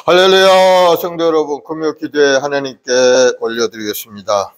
할렐루야. 성도 여러분, 금요 기도에 하나님께 올려드리겠습니다.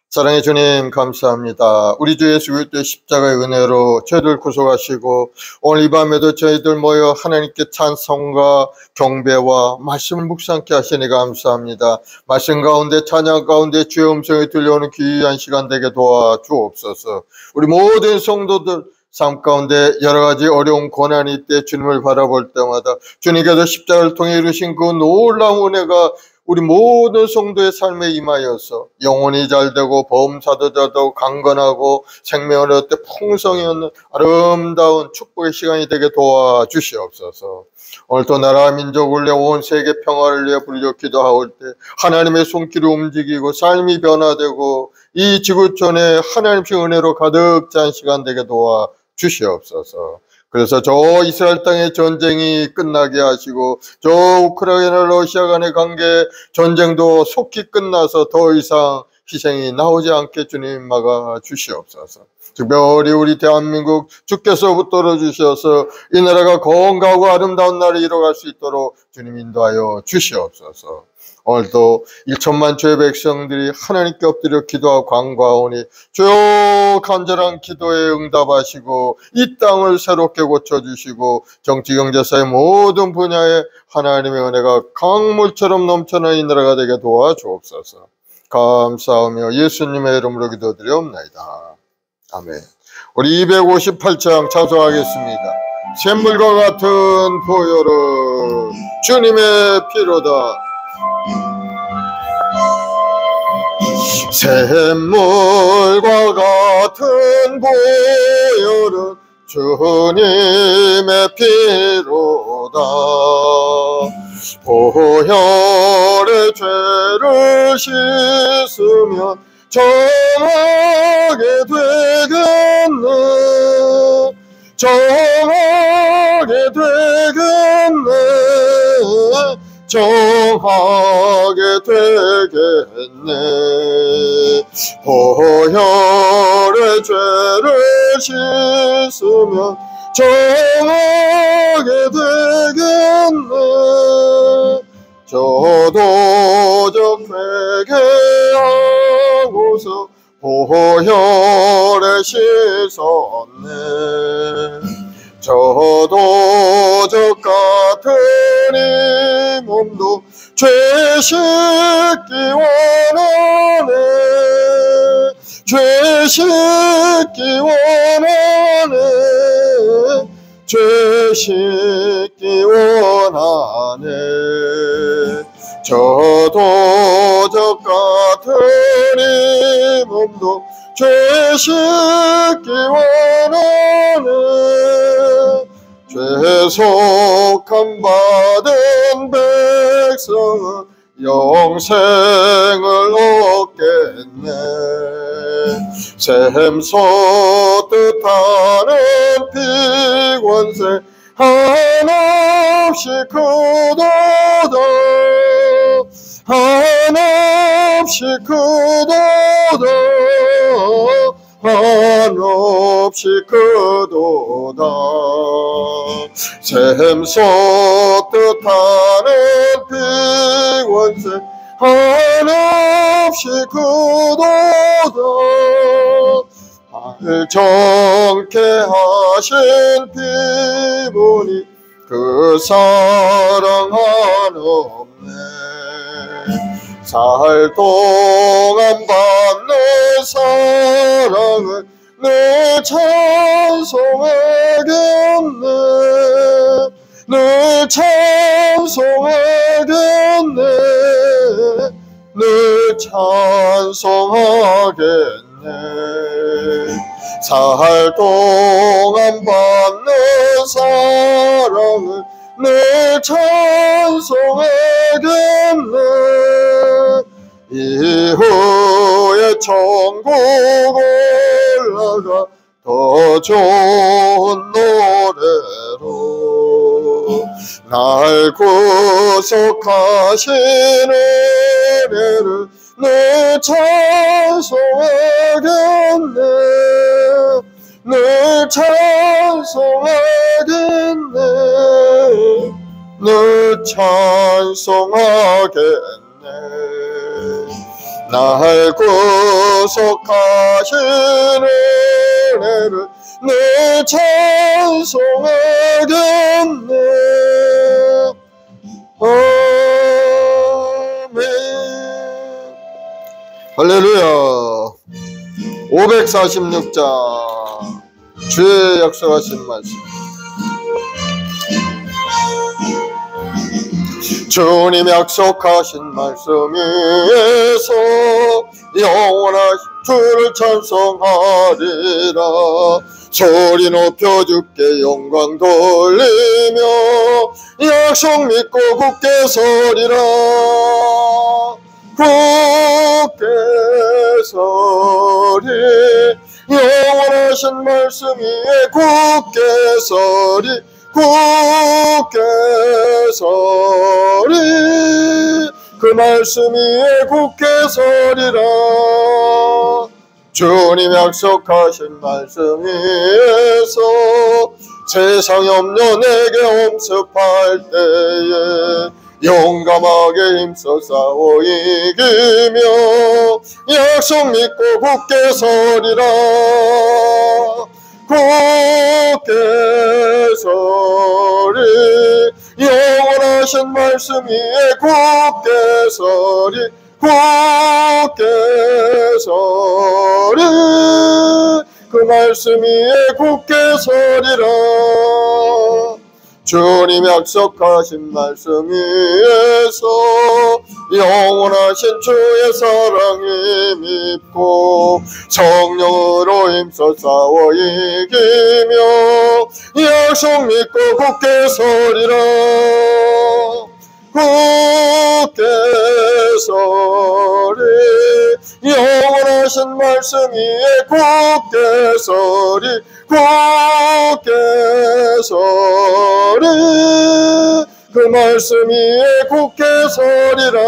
사랑의 주님, 감사합니다. 우리 주 예수 그리스도의 십자가의 은혜로 저희들 구속하시고 오늘 이 밤에도 저희들 모여 하나님께 찬송과 경배와 말씀을 묵상케 하시니 감사합니다. 말씀 가운데, 찬양 가운데 주의 음성이 들려오는 귀한 시간 되게 도와주옵소서. 우리 모든 성도들 삶 가운데 여러 가지 어려운 고난이 있대 주님을 바라볼 때마다 주님께서 십자가를 통해 이루신 그 놀라운 은혜가 우리 모든 성도의 삶에 임하여서 영혼이 잘되고 범사도 잘되고 강건하고 생명을 얻되 풍성히 얻는 아름다운 축복의 시간이 되게 도와주시옵소서. 오늘도 나라 민족을 위해 온 세계 평화를 위해 불려 기도하올 때 하나님의 손길이 움직이고 삶이 변화되고 이 지구촌에 하나님의 은혜로 가득 찬 시간 되게 도와주시옵소서. 그래서 저 이스라엘 땅의 전쟁이 끝나게 하시고 저 우크라이나 러시아 간의 관계 전쟁도 속히 끝나서 더 이상 희생이 나오지 않게 주님 막아 주시옵소서. 특별히 우리 대한민국 주께서 떨어주셔서 이 나라가 건강하고 아름다운 날을 이뤄갈 수 있도록 주님 인도하여 주시옵소서. 오늘도 1천만 주의 백성들이 하나님께 엎드려 기도하고 간구하오니 주여 간절한 기도에 응답하시고 이 땅을 새롭게 고쳐주시고 정치, 경제, 사회 모든 분야에 하나님의 은혜가 강물처럼 넘쳐나는 이 나라가 되게 도와주옵소서. 감사하며 예수님의 이름으로 기도드리옵나이다. 아멘. 우리 258장 찬송하겠습니다. 샘물과 같은 보혈은 주님의 피로다. 샘물과 같은 보혈은 주님의 피로다. 보혈의 죄를 씻으면 정하게 되겠네. 정하게 되겠네. 정하게 되겠네. 보혈의 죄를 씻으면 정하게 되겠네. 저도적 회개하고서 보혈에 씻었네. 저도 저 같은 이 몸도 죄 씻기 원하네. 죄 씻기 원하네. 죄 씻기 원하네. 저도 저 같은 이 몸도 죄 씻기 원하네. 죄속함 받은 백성은 영생을 얻겠네. 샘솟듯 하는 피권세 한없이 크도다. 한없이 크도다. 한없이 크도다. 샘솟듯 하는 피권세 한없이 크도다. 정케 하신 피보니 그 사랑 한없네. 살 동안 받는 사랑을 늘 찬송하겠네. 늘 찬송하겠네. 늘 찬송하겠네. 살 동안 받는 사랑을 늘 찬송하겠네. 이후에 천국 올라가 더 좋은 노래로 날 구속하신 은혜를 늘 찬송하겠네. 늘 찬송하겠네. 늘 찬송하겠네. 날 구속하신 은혜를 늘 찬송하겠네. 아멘. 할렐루야. 546장 주의 약속하신 말씀. 주님 약속하신 말씀 위에서 영원한 주를 찬송하리라. 소리 높여 주께 영광 돌리며 약속 믿고 굳게 서리라. 굳게 서리. 영원하신 말씀 위에 굳게 서리. 굳게 서리. 그 말씀 위에 굳게 서리라. 주님 약속하신 말씀 위에서 세상 염려 내게 엄습할 때에 용감하게 힘써 싸워 이기며 약속 믿고 굳게 서리라. 굳게 서리. 영원하신 말씀 위에 굳게 서리. 굳게 서리. 그 말씀 위에 굳게 서리라. 주님 약속하신 말씀 위에서 영원하신 주의 사랑이 믿고 성령으로 힘써 싸워 이기며 약속 믿고 굳게 서리라. 굳게 서리. 영원하신 말씀 위에 굳게 서리. 굳게 서리. 그 말씀 위에 굳게 서리라.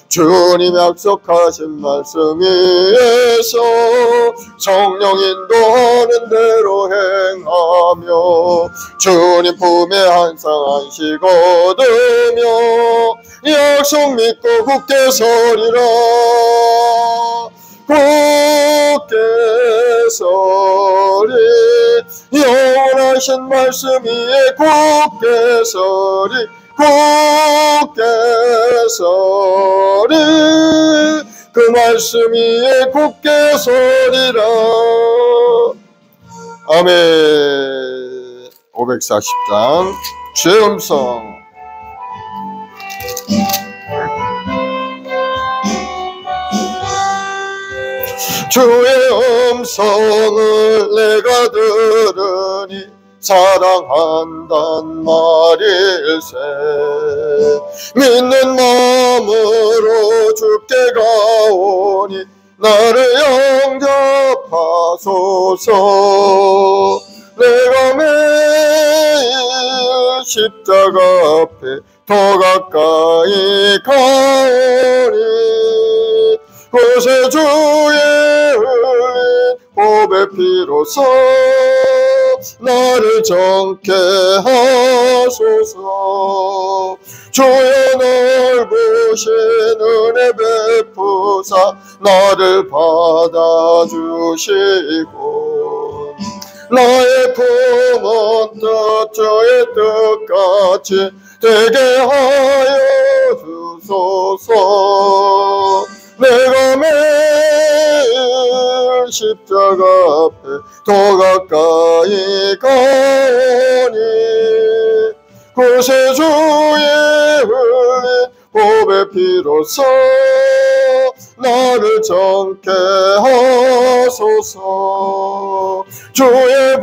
주님 약속하신 말씀 위에서 성령 인도하는 대로 행하며 주님 품에 항상 안식 얻으며 약속 믿고 굳게 서리라. 굳게 서리. 영원하신 말씀 위에 굳게 서리. 굳게 서리. 그 말씀 위에 굳게 서리라. 아멘. 540장 주의 음성. 주의 음성을 내가 들으니 사랑한단 말일세. 믿는 마음으로 주께 가오니 나를 영접하소서. 내가 매일 십자가 앞에 더 가까이 가오니 그새 주의 흘린 보배 피로써 나를 정케 하소서. 주의 넓으신 은혜 베푸사 나를 받아주시고 나의 품은 뜻 주의 뜻같이 되게 하여 주소서. 내가 매일 십자가 앞에 더 가까이 가오니 그새 주의 흘린 보배 피로써 나를 정케 하소서. 주의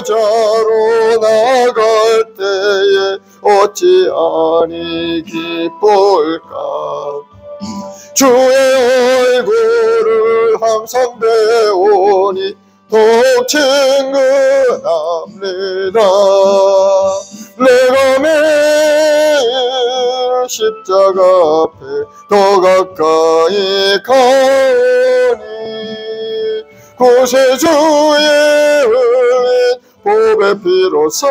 보좌로 나갈 때에 어찌 아니 기쁠까. 주의 얼굴을 항상 배우니 더욱 친근합니다. 내가 매일 십자가 앞에 더 가까이 가오니 그새 주의 흘린 보배 피로써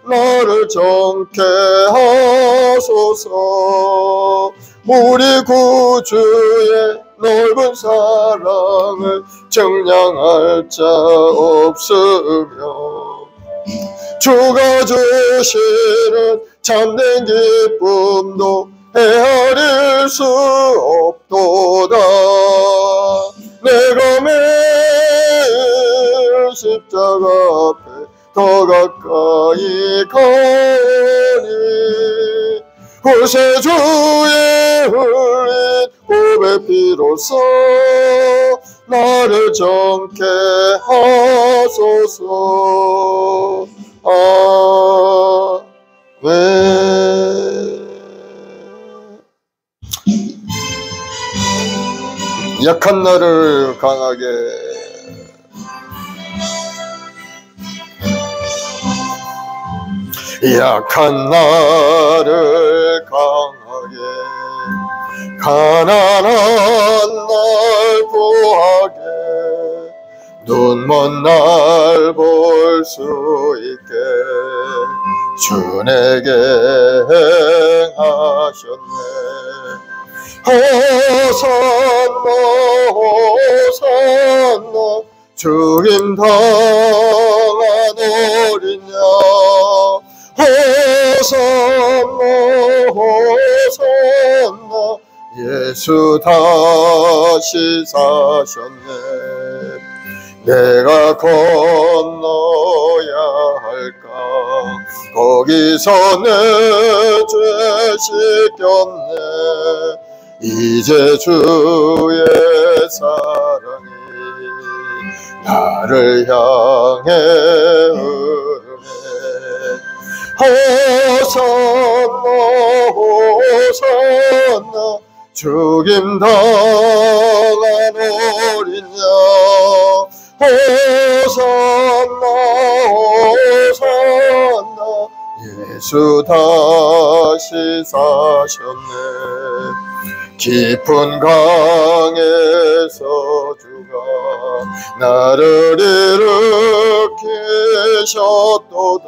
나를 정케 하소서. 우리 구주의 넓은 사랑을 정량할 자 없으며 주가 주시는 참된 기쁨도 헤아릴 수 없도다. 내가 매일 십자가 앞에 더 가까이 가니 구세주의 흘린 보배 피로써 나를 정케 하소서. 아멘. 약한 나를 강하게, 약한 나를 강하게, 가난한 날 구하게, 눈먼 날 볼 수 있게 주 내게 행하셨네. 호산나 호산나 주님 당한 어린 양. 호산나 호산나 예수 다시 사셨네. 내가 건너야 할까 거기서 내 죄 씻겼네. 이제 주의 사랑이 나를 향해 흐르네. 호산나 호산나 죽임 당한 어린 양. 호산나 호산나 예수 다시 사셨네. 깊은 강에서 주가 나를 일으키셨도다.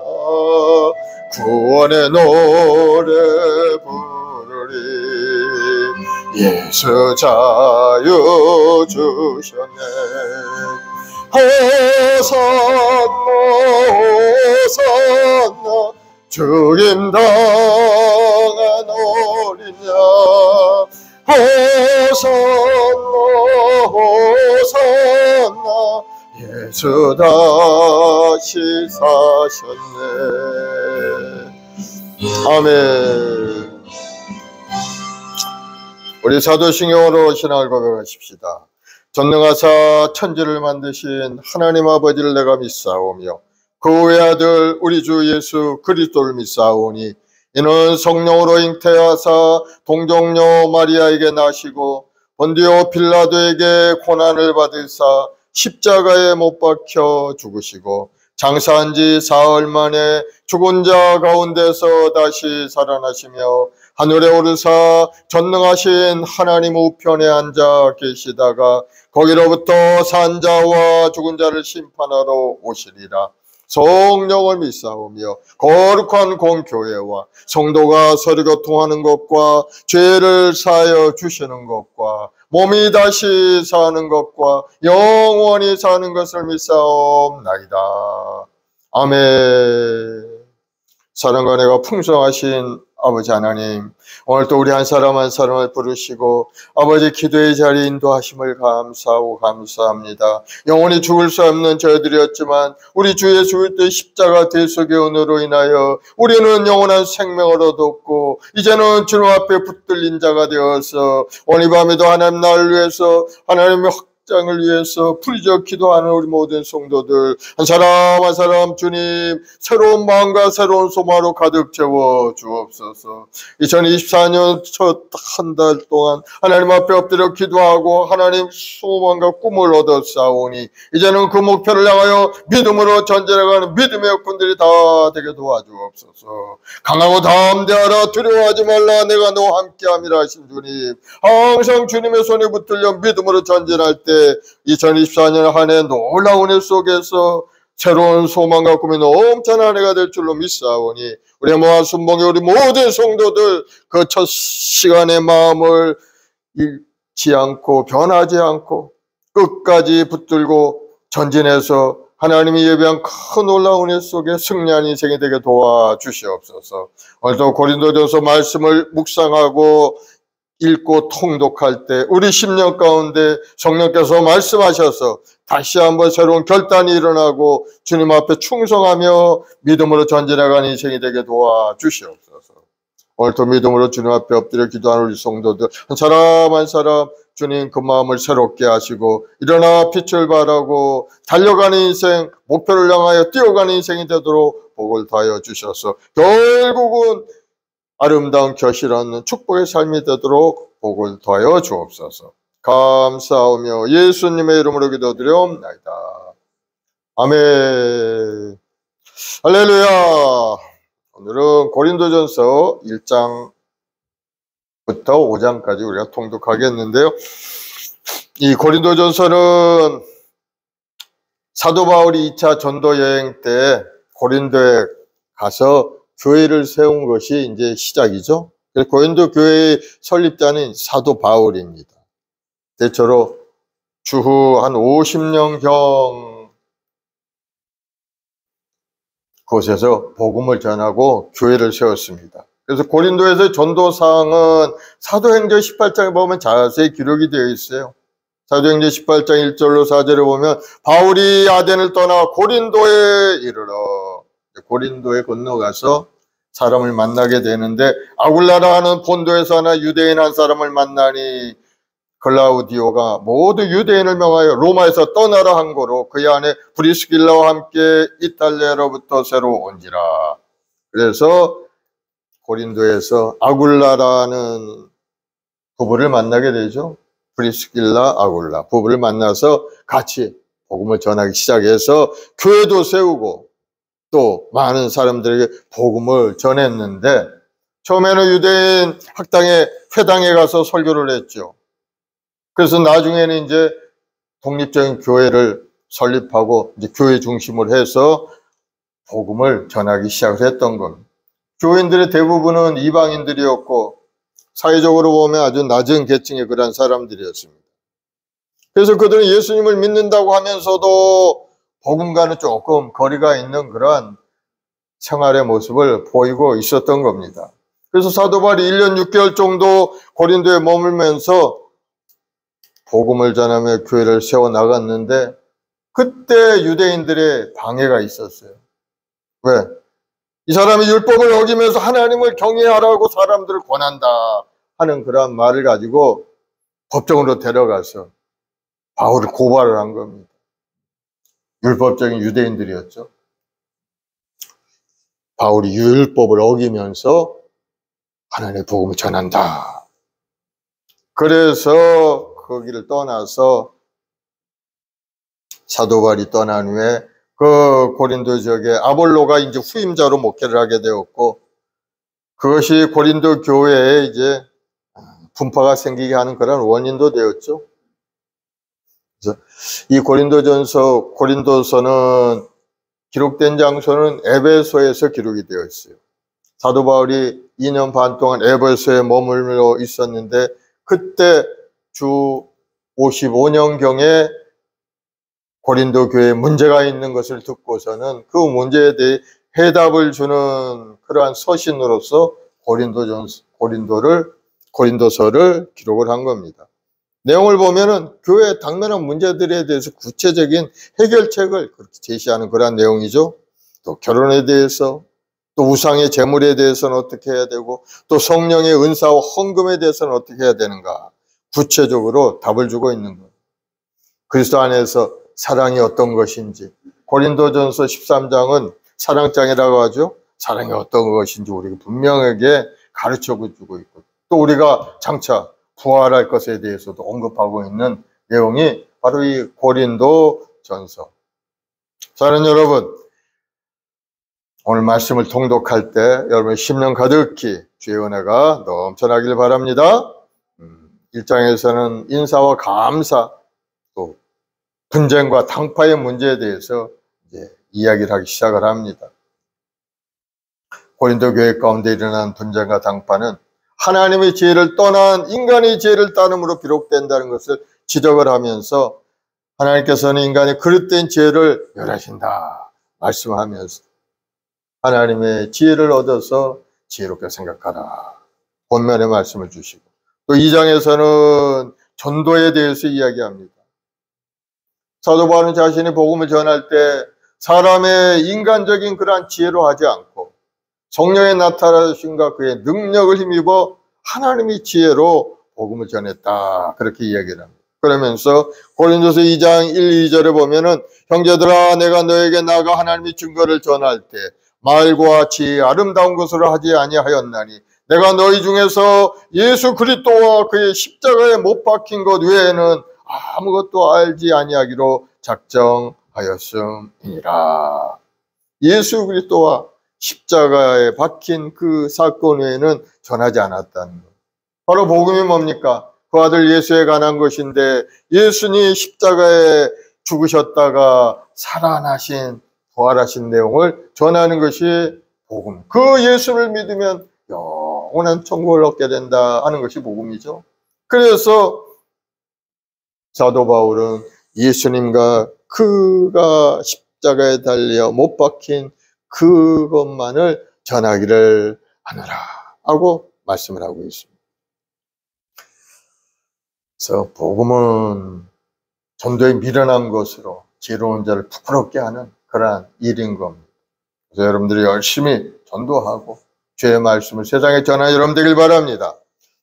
구원의 노래 부르리. 예수 자유 주셨네. 호산나 호산나 죽임 당한 어린 양. 호산나 호산나 예수 다시 사셨네. 아멘. 우리 사도신경으로 신앙을 고백하십시다. 전능하사 천지를 만드신 하나님 아버지를 내가 믿사오며 그 외아들 우리 주 예수 그리스도를 믿사오니 이는 성령으로 잉태하사 동정녀 마리아에게 나시고 본디오 빌라도에게 고난을 받으사 십자가에 못 박혀 죽으시고 장사한 지 사흘 만에 죽은 자 가운데서 다시 살아나시며 하늘에 오르사 전능하신 하나님 우편에 앉아 계시다가 거기로부터 산 자와 죽은 자를 심판하러 오시리라. 성령을 믿사오며 거룩한 공교회와 성도가 서로 교통하는 것과 죄를 사하여 주시는 것과 몸이 다시 사는 것과 영원히 사는 것을 믿사옵나이다. 아멘. 사랑과 은혜가 풍성하신 아버지 하나님, 오늘 또 우리 한 사람 한 사람을 부르시고 아버지 기도의 자리에 인도하심을 감사하고 감사합니다. 영원히 죽을 수 없는 저희들이었지만 우리 주 예수 그리스도의 십자가 대속의 은혜로 인하여 우리는 영원한 생명을 얻었고 이제는 주님 앞에 붙들린 자가 되어서 오늘 이 밤에도 하나님 나를 위해서 하나님의 확장을 위해서 부르짖어 기도하는 우리 모든 성도들 한 사람 한 사람 주님 새로운 마음과 새로운 소망으로 가득 채워 주옵소서. 2024년 첫 한 달 동안 하나님 앞에 엎드려 기도하고 하나님 소망과 꿈을 얻었사오니 이제는 그 목표를 향하여 믿음으로 전진해가는 믿음의 여건들이 다 되게 도와주옵소서. 강하고 담대하라 두려워하지 말라 내가 너와 함께함이라 하신 주님, 항상 주님의 손에 붙들려 믿음으로 전진할 때 2024년 한 해 놀라운 해 속에서 새로운 소망과 꿈이 넘쳐난 한 해가 될 줄로 믿사오니 우리의 모아 순봉의 우리 모든 성도들 그 첫 시간의 마음을 잃지 않고 변하지 않고 끝까지 붙들고 전진해서 하나님이 예비한 큰 놀라운 일 속에 승리한 인생이 되게 도와주시옵소서. 오늘도 고린도전서 말씀을 묵상하고 읽고 통독할 때 우리 심령 가운데 성령께서 말씀하셔서 다시 한번 새로운 결단이 일어나고 주님 앞에 충성하며 믿음으로 전진해가는 인생이 되게 도와주시옵소서. 오늘도 믿음으로 주님 앞에 엎드려 기도하는 우리 성도들 한 사람 한 사람 주님 그 마음을 새롭게 하시고 일어나 빛을 발하고 달려가는 인생, 목표를 향하여 뛰어가는 인생이 되도록 복을 다하여 주셔서 결국은 아름다운 결실하는 축복의 삶이 되도록 복을 더하여 주옵소서. 감사하며 예수님의 이름으로 기도드리옵나이다. 아멘. 할렐루야. 오늘은 고린도전서 1장부터 5장까지 우리가 통독하겠는데요. 이 고린도전서는 사도 바울이 2차 전도 여행 때 고린도에 가서 교회를 세운 것이 이제 시작이죠. 그래서 고린도 교회의 설립자는 사도 바울입니다. 대체로 주후 한 50년경 곳에서 복음을 전하고 교회를 세웠습니다. 그래서 고린도에서의 전도사항은 사도행전 18장에 보면 자세히 기록이 되어 있어요. 사도행전 18장 1절로 4절에 보면 바울이 아덴을 떠나 고린도에 이르러 고린도에 건너가서 사람을 만나게 되는데 아굴라라는 본도에서 하나 유대인 한 사람을 만나니 클라우디오가 모두 유대인을 명하여 로마에서 떠나라 한 거로 그의 아내 브리스길라와 함께 이탈리아로부터 새로 온지라. 그래서 고린도에서 아굴라라는 부부를 만나게 되죠. 브리스길라, 아굴라 부부를 만나서 같이 복음을 전하기 시작해서 교회도 세우고 또 많은 사람들에게 복음을 전했는데 처음에는 유대인 학당에 회당에 가서 설교를 했죠. 그래서 나중에는 이제 독립적인 교회를 설립하고 이제 교회 중심으로 해서 복음을 전하기 시작을 했던 겁니다. 교인들의 대부분은 이방인들이었고 사회적으로 보면 아주 낮은 계층의 그런 사람들이었습니다. 그래서 그들은 예수님을 믿는다고 하면서도 복음과는 조금 거리가 있는 그러한 생활의 모습을 보이고 있었던 겁니다. 그래서 사도 바울이 1년 6개월 정도 고린도에 머물면서 복음을 전하며 교회를 세워나갔는데 그때 유대인들의 방해가 있었어요. 왜? 이 사람이 율법을 어기면서 하나님을 경외하라고 사람들을 권한다 하는 그런 말을 가지고 법정으로 데려가서 바울을 고발을 한 겁니다. 율법적인 유대인들이었죠. 바울이 율법을 어기면서 하나님의 복음을 전한다. 그래서 거기를 떠나서 사도 바울이 떠난 후에 그 고린도 지역에 아볼로가 이제 후임자로 목회를 하게 되었고 그것이 고린도 교회에 이제 분파가 생기게 하는 그런 원인도 되었죠. 그래서 이 고린도서는 기록된 장소는 에베소에서 기록이 되어 있어요. 사도 바울이 2년 반 동안 에베소에 머물러 있었는데 그때 주 55년경에 고린도 교회에 문제가 있는 것을 듣고서는 그 문제에 대해 해답을 주는 그러한 서신으로서 고린도서를 기록을 한 겁니다. 내용을 보면은 교회의 당면한 문제들에 대해서 구체적인 해결책을 그렇게 제시하는 그러한 내용이죠. 또 결혼에 대해서, 또 우상의 재물에 대해서는 어떻게 해야 되고, 또 성령의 은사와 헌금에 대해서는 어떻게 해야 되는가, 구체적으로 답을 주고 있는 거예요. 그리스도 안에서 사랑이 어떤 것인지, 고린도전서 13장은 사랑장이라고 하죠. 사랑이 어떤 것인지 우리가 분명하게 가르쳐주고 있고, 또 우리가 장차 부활할 것에 대해서도 언급하고 있는 내용이 바로 이 고린도전서. 사랑하는 여러분, 오늘 말씀을 통독할 때 여러분의 심령 가득히 주의 은혜가 넘쳐나길 바랍니다. 1장에서는 인사와 감사, 또 분쟁과 당파의 문제에 대해서 이제 이야기를 하기 시작을 합니다. 고린도 교회 가운데 일어난 분쟁과 당파는 하나님의 지혜를 떠난 인간의 지혜를 따름으로 비롯된다는 것을 지적을 하면서 하나님께서는 인간의 그릇된 지혜를 멸하신다 말씀하면서 하나님의 지혜를 얻어서 지혜롭게 생각하라 본면의 말씀을 주시고, 또 2장에서는 전도에 대해서 이야기합니다. 사도 바울은 자신이 복음을 전할 때 사람의 인간적인 그러한 지혜로 하지 않고 성령의 나타나심과 그의 능력을 힘입어 하나님의 지혜로 복음을 전했다, 그렇게 이야기를 합니다. 그러면서 고린도서 2장 1, 2절에 보면은 형제들아 내가 너에게 나아가 하나님의 증거를 전할 때 말과 지혜 아름다운 것으로 하지 아니하였나니 내가 너희 중에서 예수 그리스도와 그의 십자가에 못 박힌 것 외에는 아무것도 알지 아니하기로 작정하였음이니라. 예수 그리스도와 십자가에 박힌 그 사건 외에는 전하지 않았다는 것. 바로 복음이 뭡니까? 그 아들 예수에 관한 것인데, 예수님이 십자가에 죽으셨다가 살아나신, 부활하신 내용을 전하는 것이 복음. 그 예수를 믿으면 영원한 천국을 얻게 된다 하는 것이 복음이죠. 그래서 사도 바울은 예수님과 그가 십자가에 달려 못 박힌 그것만을 전하기를 하노라 하고 말씀을 하고 있습니다. 그래서 복음은 전도에 미련한 것으로 지혜로운 자를 부끄럽게 하는 그러한 일인 겁니다. 그래서 여러분들이 열심히 전도하고 주의 말씀을 세상에 전하는 여러분 되길 바랍니다.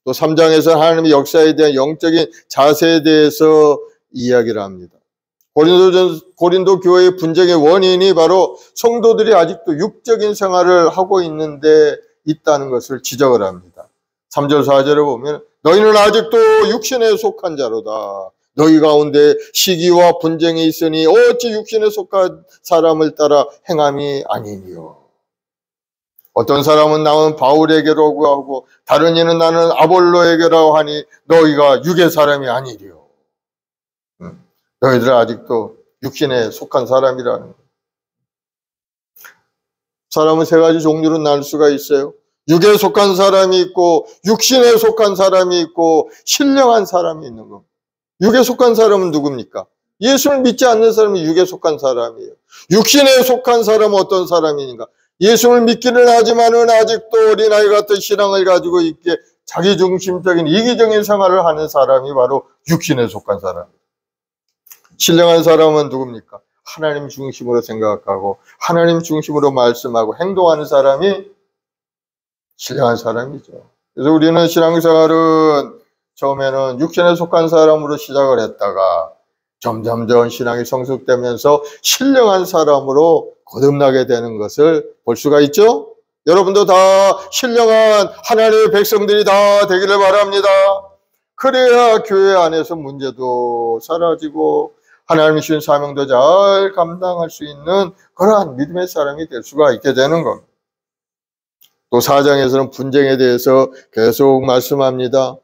또 3장에서 하나님의 역사에 대한 영적인 자세에 대해서 이야기를 합니다. 고린도 교회의 분쟁의 원인이 바로 성도들이 아직도 육적인 생활을 하고 있다는 것을 지적을 합니다. 3절 4절에 보면 너희는 아직도 육신에 속한 자로다. 너희 가운데 시기와 분쟁이 있으니 어찌 육신에 속한 사람을 따라 행함이 아니니요. 어떤 사람은 나는 바울에게로 하고 다른 이는 나는 아볼로에게라고 하니 너희가 육의 사람이 아니리요. 너희들은 아직도 육신에 속한 사람이라는 거예요. 사람은 세 가지 종류로 나눌 수가 있어요. 육에 속한 사람이 있고 육신에 속한 사람이 있고 신령한 사람이 있는 겁니다. 육에 속한 사람은 누굽니까? 예수를 믿지 않는 사람이 육에 속한 사람이에요. 육신에 속한 사람은 어떤 사람인가? 예수를 믿기는 하지만은 아직도 어린아이 같은 신앙을 가지고 있게 자기중심적인 이기적인 생활을 하는 사람이 바로 육신에 속한 사람입니다. 신령한 사람은 누굽니까? 하나님 중심으로 생각하고 하나님 중심으로 말씀하고 행동하는 사람이 신령한 사람이죠. 그래서 우리는 신앙생활은 처음에는 육신에 속한 사람으로 시작을 했다가 점점점 신앙이 성숙되면서 신령한 사람으로 거듭나게 되는 것을 볼 수가 있죠. 여러분도 다 신령한 하나님의 백성들이 다 되기를 바랍니다. 그래야 교회 안에서 문제도 사라지고 하나님이 주신 사명도 잘 감당할 수 있는 그러한 믿음의 사람이 될 수가 있게 되는 겁니다. 또 4장에서는 분쟁에 대해서 계속 말씀합니다.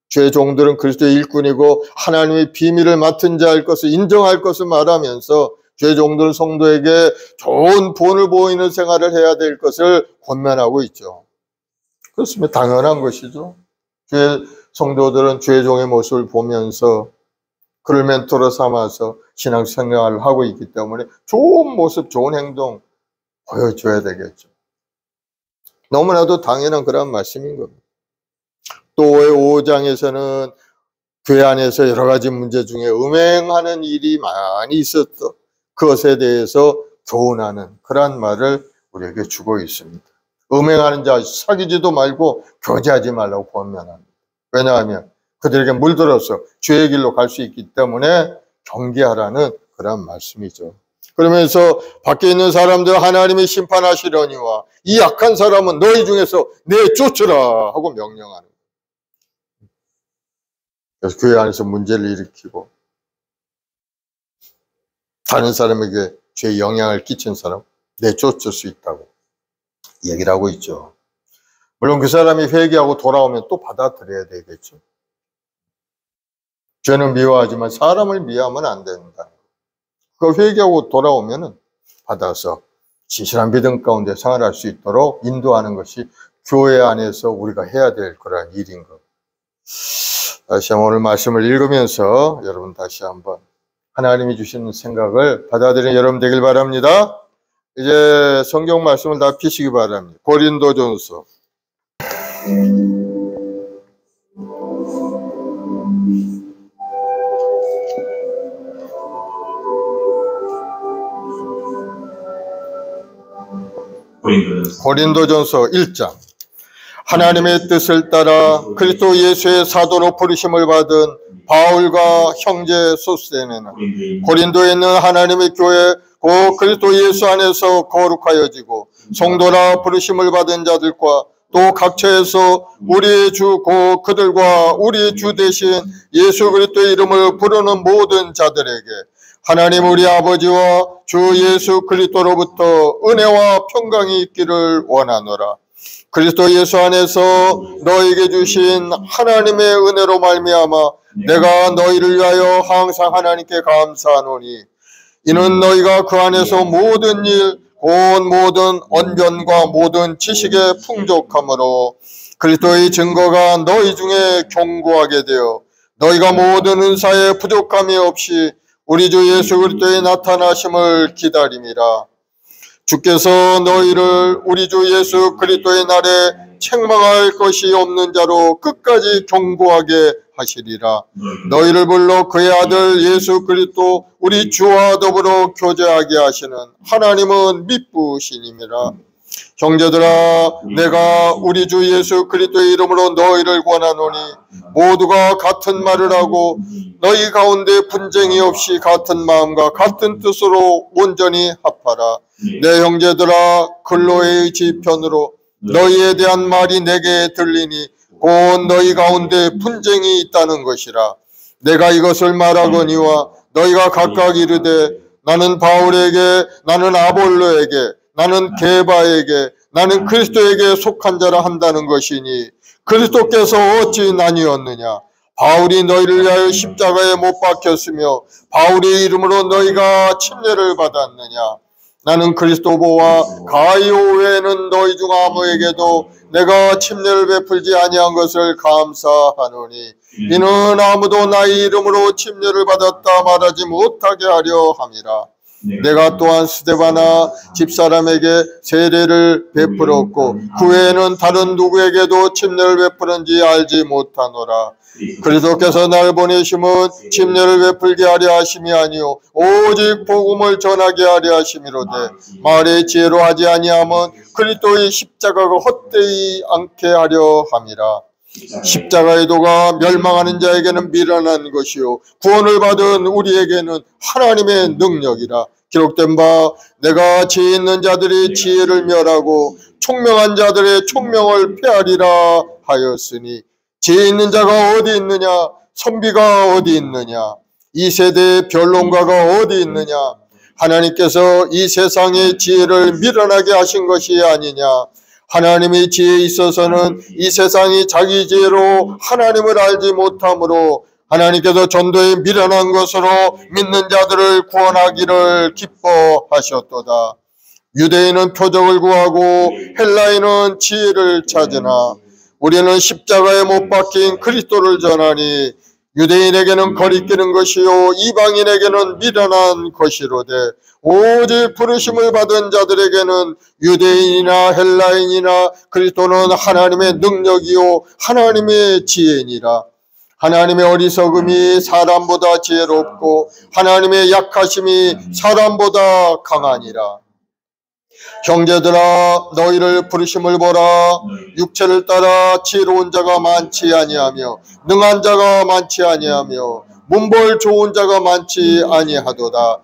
주의 종들은 그리스도의 일꾼이고 하나님의 비밀을 맡은 자일 것을 인정할 것을 말하면서 주의 종들은 성도에게 좋은 본을 보이는 생활을 해야 될 것을 권면하고 있죠. 그렇습니다. 당연한 것이죠. 주의 성도들은 주의 종의 모습을 보면서 그를 멘토로 삼아서 신앙생활을 하고 있기 때문에 좋은 모습, 좋은 행동 보여줘야 되겠죠. 너무나도 당연한 그런 말씀인 겁니다. 또 5장에서는 교회 안에서 여러 가지 문제 중에 음행하는 일이 많이 있었던 그것에 대해서 교훈하는 그런 말을 우리에게 주고 있습니다. 음행하는 자 사귀지도 말고 교제하지 말라고 권면합니다. 왜냐하면 그들에게 물들어서 죄의 길로 갈 수 있기 때문에 경계하라는 그런 말씀이죠. 그러면서 밖에 있는 사람들 하나님이 심판하시려니와 이 악한 사람은 너희 중에서 내쫓으라 하고 명령하는 거예요. 그래서 교회 안에서 문제를 일으키고 다른 사람에게 죄의 영향을 끼친 사람 내쫓을 수 있다고 얘기를 하고 있죠. 물론 그 사람이 회개하고 돌아오면 또 받아들여야 되겠죠. 죄는 미워하지만 사람을 미워하면 안 된다. 그 회개하고 돌아오면은 받아서 진실한 믿음 가운데 생활할 수 있도록 인도하는 것이 교회 안에서 우리가 해야 될 그런 일인 것. 다시 한번 오늘 말씀을 읽으면서 여러분 다시 한번 하나님이 주시는 생각을 받아들이는 여러분 되길 바랍니다. 이제 성경 말씀을 다 피시기 바랍니다. 고린도전서 1장. 하나님의 뜻을 따라 그리스도 예수의 사도로 부르심을 받은 바울과 형제 소스데네는 고린도에 있는 하나님의 교회 곧 그리스도 예수 안에서 거룩하여지고 성도라 부르심을 받은 자들과 또 각처에서 우리의 주 곧 그들과 우리의 주 대신 예수 그리스도의 이름을 부르는 모든 자들에게 하나님 우리 아버지와 주 예수 그리스도로부터 은혜와 평강이 있기를 원하노라. 그리스도 예수 안에서 너에게 주신 하나님의 은혜로 말미암아 내가 너희를 위하여 항상 하나님께 감사하노니 이는 너희가 그 안에서 모든 일 곧 모든 언변과 모든 지식에 풍족함으로 그리스도의 증거가 너희 중에 견고하게 되어 너희가 모든 은사에 부족함이 없이 우리 주 예수 그리스도의 나타나심을 기다림이라. 주께서 너희를 우리 주 예수 그리스도의 날에 책망할 것이 없는 자로 끝까지 견고하게 하시리라. 너희를 불러 그의 아들 예수 그리스도 우리 주와 더불어 교제하게 하시는 하나님은 미쁘시님이라. 형제들아, 내가 우리 주 예수 그리스도의 이름으로 너희를 권하노니 모두가 같은 말을 하고 너희 가운데 분쟁이 없이 같은 마음과 같은 뜻으로 온전히 합하라. 내 형제들아, 클로에의 지편으로 너희에 대한 말이 내게 들리니 곧 너희 가운데 분쟁이 있다는 것이라. 내가 이것을 말하거니와 너희가 각각 이르되 나는 바울에게, 나는 아볼로에게, 나는 게바에게, 나는 그리스도에게 속한 자라 한다는 것이니 그리스도께서 어찌 나뉘었느냐. 바울이 너희를 위하여 십자가에 못 박혔으며 바울의 이름으로 너희가 침례를 받았느냐. 나는 그리스도보와 가이오 외에는 너희 중 아무에게도 내가 침례를 베풀지 아니한 것을 감사하노니 이는 아무도 나의 이름으로 침례를 받았다 말하지 못하게 하려 함이라. 내가 또한 스데바나 집사람에게 세례를 베풀었고 그 외에는 다른 누구에게도 침례를 베푸는지 알지 못하노라. 그리스도께서 날 보내심은 침례를 베풀게 하려 하심이 아니요 오직 복음을 전하게 하려 하심이로되 말의 지혜로 하지 아니함은 그리스도의 십자가가 헛되이 않게 하려 함이라. 십자가의 도가 멸망하는 자에게는 미련한 것이요 구원을 받은 우리에게는 하나님의 능력이라. 기록된 바 내가 지혜 있는 자들이 지혜를 멸하고 총명한 자들의 총명을 폐하리라 하였으니 지혜 있는 자가 어디 있느냐? 선비가 어디 있느냐? 이 세대의 변론가가 어디 있느냐? 하나님께서 이 세상의 지혜를 미련하게 하신 것이 아니냐? 하나님의 지혜에 있어서는 이 세상이 자기 지혜로 하나님을 알지 못하므로 하나님께서 전도에 미련한 것으로 믿는 자들을 구원하기를 기뻐하셨도다. 유대인은 표적을 구하고 헬라인은 지혜를 찾으나 우리는 십자가에 못 박힌 그리스도를 전하니 유대인에게는 거리끼는 것이요 이방인에게는 미련한 것이로되 오직 부르심을 받은 자들에게는 유대인이나 헬라인이나 그리스도는 하나님의 능력이요 하나님의 지혜니라. 하나님의 어리석음이 사람보다 지혜롭고 하나님의 약하심이 사람보다 강하니라. 형제들아, 너희를 부르심을 보라. 육체를 따라 지혜로운 자가 많지 아니하며 능한 자가 많지 아니하며 문벌 좋은 자가 많지 아니하도다.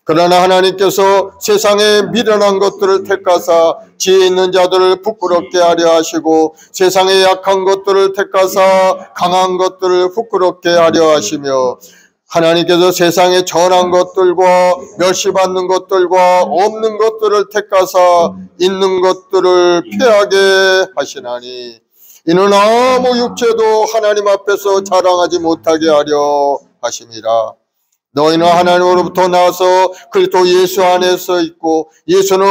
그러나 하나님께서 세상에 미련한 것들을 택하사 지혜 있는 자들을 부끄럽게 하려 하시고 세상에 약한 것들을 택하사 강한 것들을 부끄럽게 하려 하시며 하나님께서 세상에 전한 것들과 멸시받는 것들과 없는 것들을 택하사 있는 것들을 폐하게 하시나니 이는 아무 육체도 하나님 앞에서 자랑하지 못하게 하려 하심이라. 너희는 하나님으로부터 나와서 그리스도 예수 안에서 있고 예수는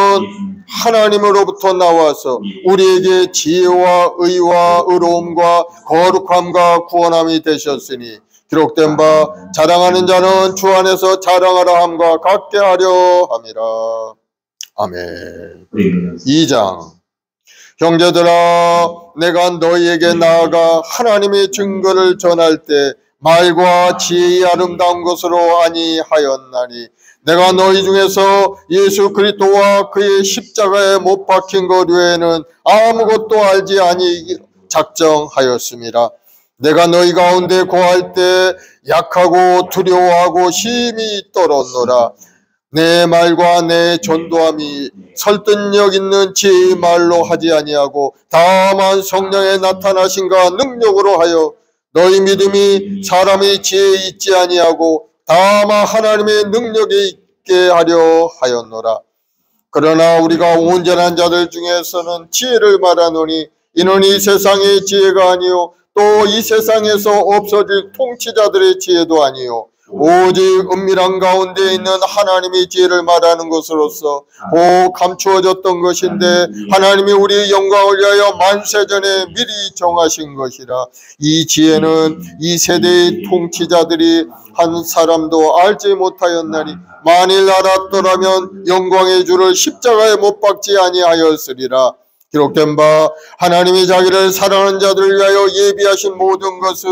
하나님으로부터 나와서 우리에게 지혜와 의와 의로움과 거룩함과 구원함이 되셨으니 기록된 바 자랑하는 자는 주 안에서 자랑하라 함과 같게 하려 함이라. 아멘. 2장. 형제들아, 내가 너희에게 나아가 하나님의 증거를 전할 때 말과 지혜의 아름다운 것으로 아니하였나니 내가 너희 중에서 예수 그리스도와 그의 십자가에 못 박힌 것 외에는 아무것도 알지 아니 작정하였습니다. 내가 너희 가운데 고할 때 약하고 두려워하고 심히 떨었노라. 내 말과 내 전도함이 설득력 있는 지혜의 말로 하지 아니하고 다만 성령의 나타나심과 능력으로 하여 너희 믿음이 사람의 지혜에 있지 아니하고 다만 하나님의 능력에 있게 하려 하였노라. 그러나 우리가 온전한 자들 중에서는 지혜를 말하노니 이는 이 세상의 지혜가 아니요 또 이 세상에서 없어질 통치자들의 지혜도 아니요 오직 은밀한 가운데 있는 하나님의 지혜를 말하는 것으로서 곧 감추어졌던 것인데 하나님이 우리의 영광을 위하여 만세전에 미리 정하신 것이라. 이 지혜는 이 세대의 통치자들이 한 사람도 알지 못하였나니 만일 알았더라면 영광의 주를 십자가에 못 박지 아니하였으리라. 기록된 바 하나님이 자기를 사랑하는 자들을 위하여 예비하신 모든 것은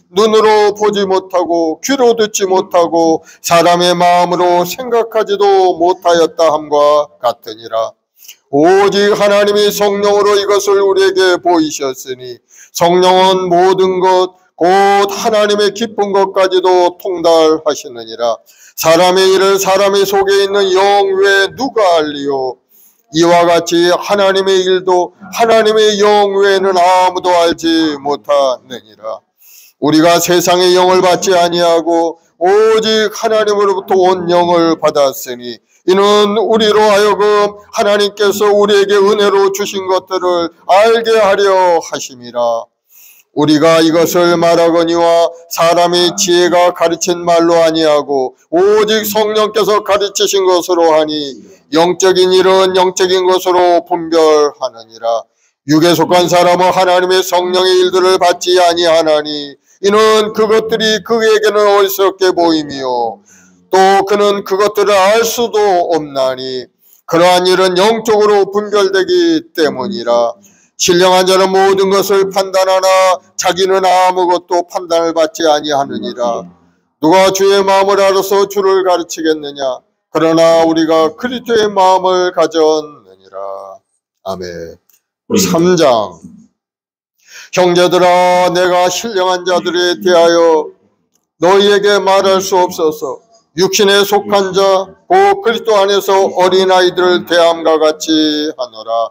눈으로 보지 못하고 귀로 듣지 못하고 사람의 마음으로 생각하지도 못하였다 함과 같으니라. 오직 하나님이 성령으로 이것을 우리에게 보이셨으니 성령은 모든 것 곧 하나님의 깊은 것까지도 통달하시느니라. 사람의 일을 사람의 속에 있는 영 외에 누가 알리요? 이와 같이 하나님의 일도 하나님의 영 외에는 아무도 알지 못하느니라. 우리가 세상의 영을 받지 아니하고 오직 하나님으로부터 온 영을 받았으니 이는 우리로 하여금 하나님께서 우리에게 은혜로 주신 것들을 알게 하려 하심이라. 우리가 이것을 말하거니와 사람의 지혜가 가르친 말로 아니하고 오직 성령께서 가르치신 것으로 하니 영적인 일은 영적인 것으로 분별하느니라. 육에 속한 사람은 하나님의 성령의 일들을 받지 아니하나니 이는 그것들이 그에게는 어리석게 보이며 또 그는 그것들을 알 수도 없나니 그러한 일은 영적으로 분별되기 때문이라. 신령한 자는 모든 것을 판단하나 자기는 아무것도 판단을 받지 아니하느니라. 누가 주의 마음을 알아서 주를 가르치겠느냐? 그러나 우리가 그리스도의 마음을 가졌느니라. 아멘. 3장. 형제들아, 내가 신령한 자들에 대하여 너희에게 말할 수 없어서 육신에 속한 자, 곧 그리스도 안에서 어린아이들을 대함과 같이 하노라.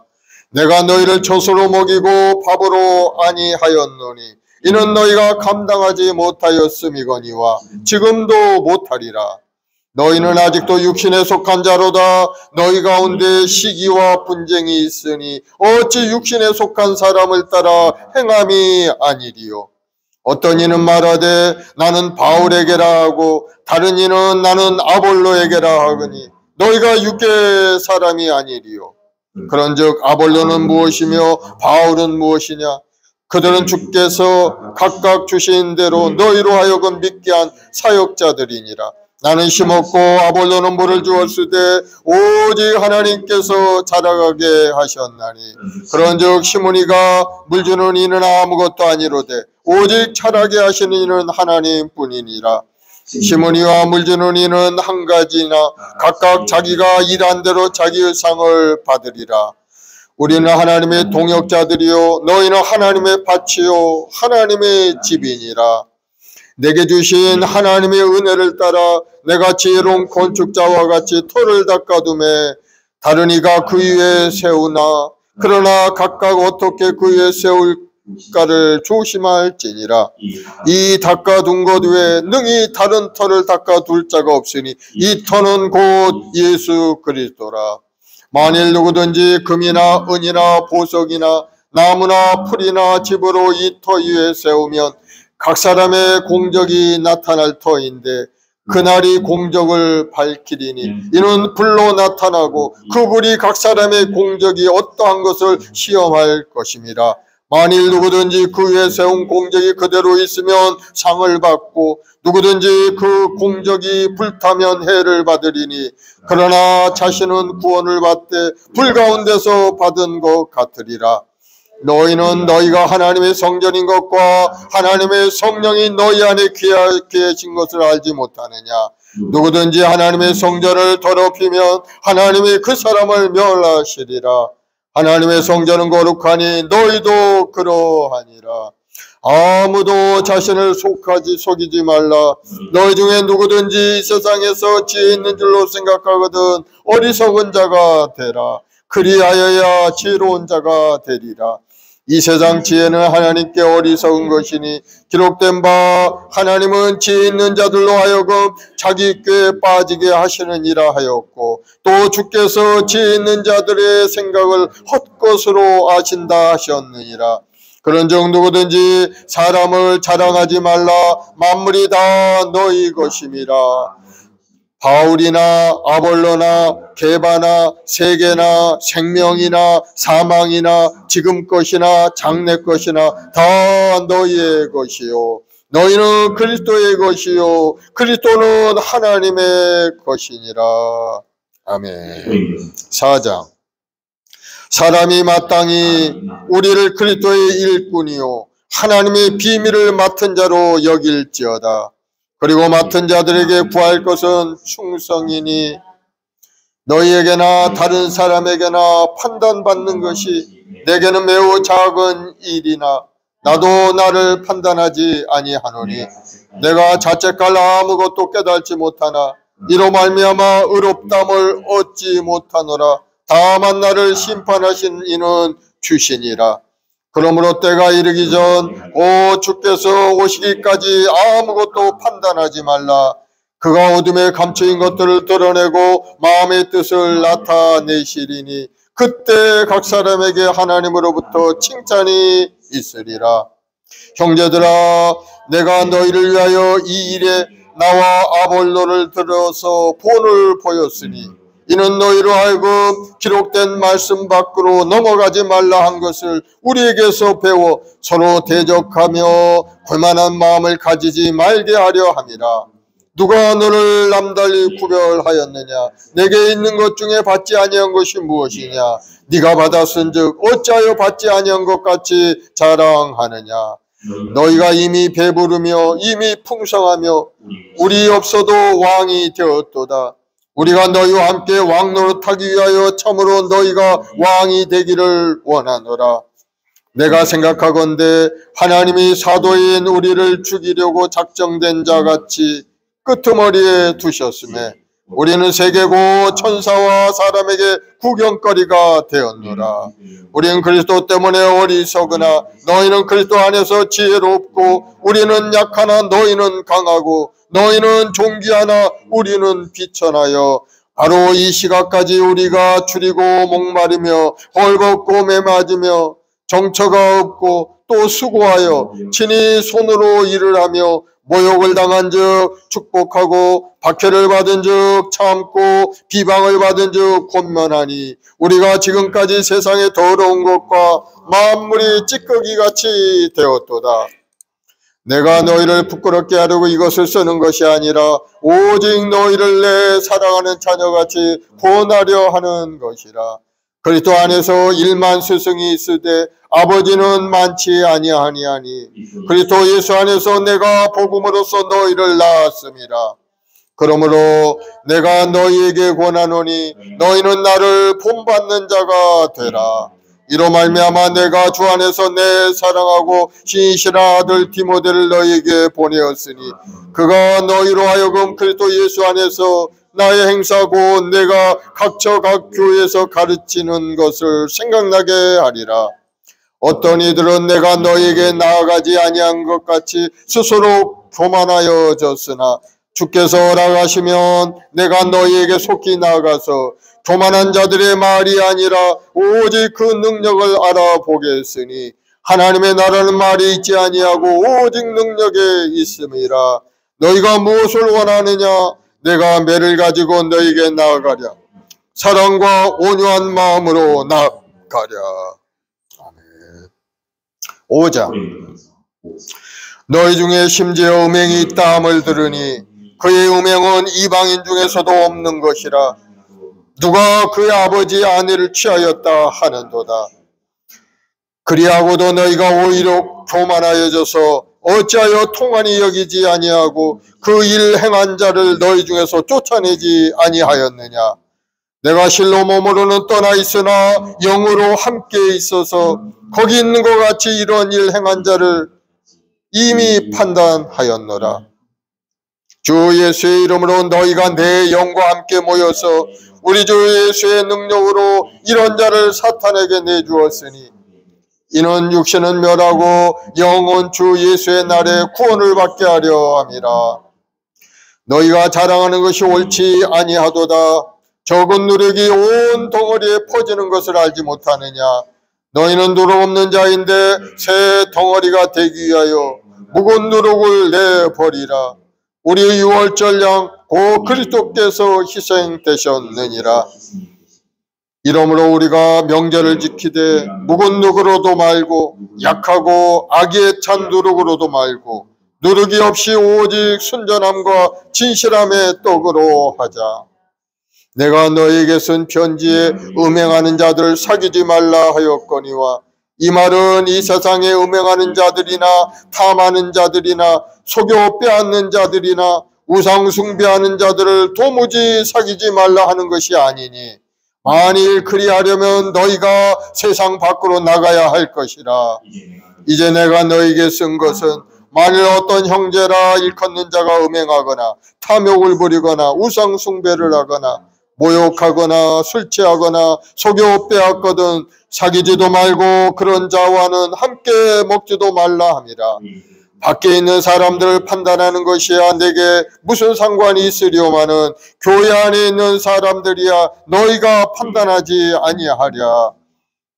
내가 너희를 젖으로 먹이고 밥으로 아니하였노니 이는 너희가 감당하지 못하였음이거니와 지금도 못하리라. 너희는 아직도 육신에 속한 자로다. 너희 가운데 시기와 분쟁이 있으니 어찌 육신에 속한 사람을 따라 행함이 아니리요. 어떤 이는 말하되 나는 바울에게라 하고 다른 이는 나는 아볼로에게라 하거니 너희가 육계 사람이 아니리요. 그런즉 아볼로는 무엇이며 바울은 무엇이냐? 그들은 주께서 각각 주신 대로 너희로 하여금 믿게 한 사역자들이니라. 나는 심었고 아볼로는 물을 주었으되 오직 하나님께서 자라가게 하셨나니 그런즉 심으니가 물 주는 이는 아무것도 아니로되 오직 자라게 하시는 이는 하나님뿐이니라. 심으니와 물 주는 이는 한 가지나 각각 자기가 일한 대로 자기의 상을 받으리라. 우리는 하나님의 동역자들이요 너희는 하나님의 밭이요 하나님의 집이니라. 내게 주신 하나님의 은혜를 따라 내가 지혜로운 건축자와 같이 터를 닦아두매 다른 이가 그 위에 세우나 그러나 각각 어떻게 그 위에 세울까를 조심할지니라. 이 닦아둔 것 외에 능히 다른 터를 닦아둘 자가 없으니 이 터는 곧 예수 그리스도라. 만일 누구든지 금이나 은이나 보석이나 나무나 풀이나 집으로 이 터 위에 세우면 각 사람의 공적이 나타날 터인데 그날이 공적을 밝히리니 이는 불로 나타나고 그 불이 각 사람의 공적이 어떠한 것을 시험할 것임이라. 만일 누구든지 그 위에 세운 공적이 그대로 있으면 상을 받고 누구든지 그 공적이 불타면 해를 받으리니 그러나 자신은 구원을 받되 불 가운데서 받은 것 같으리라. 너희는 너희가 하나님의 성전인 것과 하나님의 성령이 너희 안에 계신 것을 알지 못하느냐. 누구든지 하나님의 성전을 더럽히면 하나님이 그 사람을 멸하시리라. 하나님의 성전은 거룩하니 너희도 그러하니라. 아무도 자신을 속이지 말라. 너희 중에 누구든지 세상에서 지혜 있는 줄로 생각하거든 어리석은 자가 되라. 그리하여야 지혜로운 자가 되리라. 이 세상 지혜는 하나님께 어리석은 것이니 기록된 바 하나님은 지혜 있는 자들로 하여금 자기 꾀에 빠지게 하시느니라 하였고 또 주께서 지혜 있는 자들의 생각을 헛것으로 아신다 하셨느니라. 그런즉 누구든지 사람을 자랑하지 말라. 만물이 다 너희 것임이라. 바울이나 아볼로나 게바나 세계나 생명이나 사망이나 지금 것이나 장래 것이나 다 너희의 것이요 너희는 그리스도의 것이요 그리스도는 하나님의 것이니라. 아멘. 4장. 사람이 마땅히 우리를 그리스도의 일꾼이요 하나님의 비밀을 맡은 자로 여길지어다. 그리고 맡은 자들에게 구할 것은 충성이니 너희에게나 다른 사람에게나 판단받는 것이 내게는 매우 작은 일이나 나도 나를 판단하지 아니하노니 내가 자책할 아무것도 깨달지 못하나 이로 말미암아 의롭다함을 얻지 못하노라. 다만 나를 심판하신 이는 주시니라. 그러므로 때가 이르기 전 주께서 오시기까지 아무것도 판단하지 말라. 그가 어둠에 감춰진 것들을 드러내고 마음의 뜻을 나타내시리니 그때 각 사람에게 하나님으로부터 칭찬이 있으리라. 형제들아, 내가 너희를 위하여 이 일에 나와 아볼로를 들어서 본을 보였으니 이는 너희로 하여금 기록된 말씀 밖으로 넘어가지 말라 한 것을 우리에게서 배워 서로 대적하며 교만한 마음을 가지지 말게 하려 함이라. 누가 너를 남달리 구별하였느냐? 내게 있는 것 중에 받지 아니한 것이 무엇이냐? 네가 받았은즉 어찌하여 받지 아니한 것 같이 자랑하느냐? 너희가 이미 배부르며 이미 풍성하며 우리 없어도 왕이 되었도다. 우리가 너희와 함께 왕 노릇하기 위하여 참으로 너희가 왕이 되기를 원하노라. 내가 생각하건대 하나님이 사도인 우리를 죽이려고 작정된 자같이 끄트머리에 두셨으며 우리는 세계고 천사와 사람에게 구경거리가 되었노라. 우리는 그리스도 때문에 어리석으나 너희는 그리스도 안에서 지혜롭고 우리는 약하나 너희는 강하고 너희는 존귀하나 우리는 비천하여 바로 이 시각까지 우리가 줄이고 목마르며 헐벗고 매맞으며 정처가 없고 또 수고하여 친히 손으로 일을 하며 모욕을 당한 즉 축복하고 박해를 받은 즉 참고 비방을 받은 즉 권면하니 우리가 지금까지 세상의 더러운 것과 만물이 찌꺼기같이 되었도다. 내가 너희를 부끄럽게 하려고 이것을 쓰는 것이 아니라 오직 너희를 내 사랑하는 자녀같이 구원하려 하는 것이라. 그리스도 안에서 1만 스승이 있으되 아버지는 많지 아니하니 그리스도 예수 안에서 내가 복음으로써 너희를 낳았음이라. 그러므로 내가 너희에게 권하노니 너희는 나를 본받는 자가 되라. 이로 말미암아 내가 주 안에서 내 사랑하고 신실한 아들 디모데를 너희에게 보내었으니 그가 너희로 하여금 그리스도 예수 안에서 나의 행사고 내가 각처 각 교회에서 가르치는 것을 생각나게 하리라. 어떤 이들은 내가 너희에게 나아가지 아니한 것 같이 스스로 교만하여졌으나 주께서 허락하시면 내가 너희에게 속히 나아가서 교만한 자들의 말이 아니라 오직 그 능력을 알아보겠으니 하나님의 나라는 말이 있지 아니하고 오직 능력에 있음이라. 너희가 무엇을 원하느냐? 내가 매를 가지고 너희에게 나아가랴. 사랑과 온유한 마음으로 나아가랴. 아멘. 5장. 너희 중에 심지어 음행이 있다 함을 들으니 그의 음행은 이방인 중에서도 없는 것이라. 누가 그의 아버지 아내를 취하였다 하는도다. 그리하고도 너희가 오히려 교만하여져서 어찌하여 통한이 여기지 아니하고 그 일 행한 자를 너희 중에서 쫓아내지 아니하였느냐? 내가 실로 몸으로는 떠나 있으나 영으로 함께 있어서 거기 있는 것 같이 이런 일 행한 자를 이미 판단하였노라. 주 예수의 이름으로 너희가 내 영과 함께 모여서 우리 주 예수의 능력으로 이런 자를 사탄에게 내주었으니 이는 육신은 멸하고 영은 주 예수의 날에 구원을 받게 하려 함이라. 너희가 자랑하는 것이 옳지 아니하도다. 적은 누룩이 온 덩어리에 퍼지는 것을 알지 못하느냐? 너희는 누룩 없는 자인데 새 덩어리가 되기 위하여 묵은 누룩을 내버리라. 우리 유월절 양 고 그리스도께서 희생되셨느니라. 이러므로 우리가 명절을 지키되 묵은 누룩으로도 말고 약하고 악에 찬 누룩으로도 말고 누룩이 없이 오직 순전함과 진실함의 떡으로 하자. 내가 너희에게 쓴 편지에 음행하는 자들을 사귀지 말라 하였거니와 이 말은 이 세상에 음행하는 자들이나 탐하는 자들이나 속여 빼앗는 자들이나 우상 숭배하는 자들을 도무지 사귀지 말라 하는 것이 아니니 만일 그리하려면 너희가 세상 밖으로 나가야 할 것이라. 이제 내가 너희에게 쓴 것은 만일 어떤 형제라 일컫는 자가 음행하거나 탐욕을 부리거나 우상 숭배를 하거나 모욕하거나 술 취하거나 속여 빼앗거든 사귀지도 말고 그런 자와는 함께 먹지도 말라 함이라. 밖에 있는 사람들을 판단하는 것이야 내게 무슨 상관이 있으려마는 교회 안에 있는 사람들이야 너희가 판단하지 아니하랴.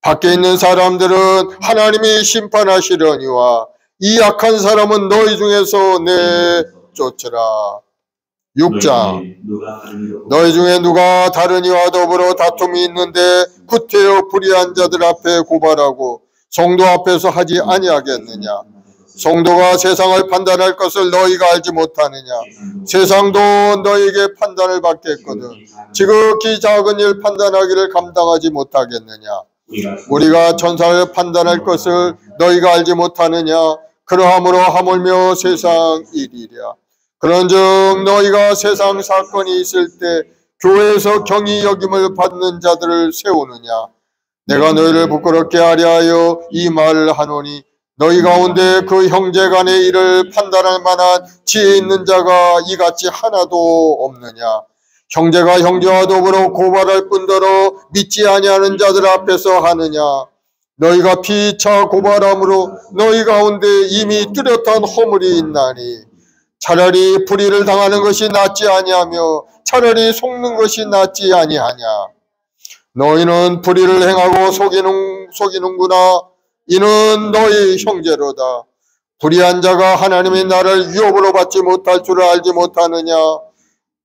밖에 있는 사람들은 하나님이 심판하시려니와 이 악한 사람은 너희 중에서 내쫓으라. 6장. 너희 중에 누가 다른 이와 더불어 다툼이 있는데 구태여 불의한 자들 앞에 고발하고 성도 앞에서 하지 아니하겠느냐? 성도가 세상을 판단할 것을 너희가 알지 못하느냐? 세상도 너희에게 판단을 받겠거든 지극히 작은 일 판단하기를 감당하지 못하겠느냐? 우리가 천사를 판단할 것을 너희가 알지 못하느냐? 그러함으로 하물며 세상 일이랴. 그런즉 너희가 세상 사건이 있을 때 교회에서 경히 여김을 받는 자들을 세우느냐? 내가 너희를 부끄럽게 하려 하여 이 말을 하노니 너희 가운데 그 형제 간의 일을 판단할 만한 지혜 있는 자가 이같이 하나도 없느냐? 형제가 형제와 더불어 고발할 뿐더러 믿지 아니하는 자들 앞에서 하느냐? 너희가 피차 고발함으로 너희 가운데 이미 뚜렷한 허물이 있나니 차라리 불의를 당하는 것이 낫지 아니하며 차라리 속는 것이 낫지 아니하냐? 너희는 불의를 행하고 속이는구나. 이는 너희 형제로다. 불의한 자가 하나님의 나라를 유업으로 받지 못할 줄을 알지 못하느냐?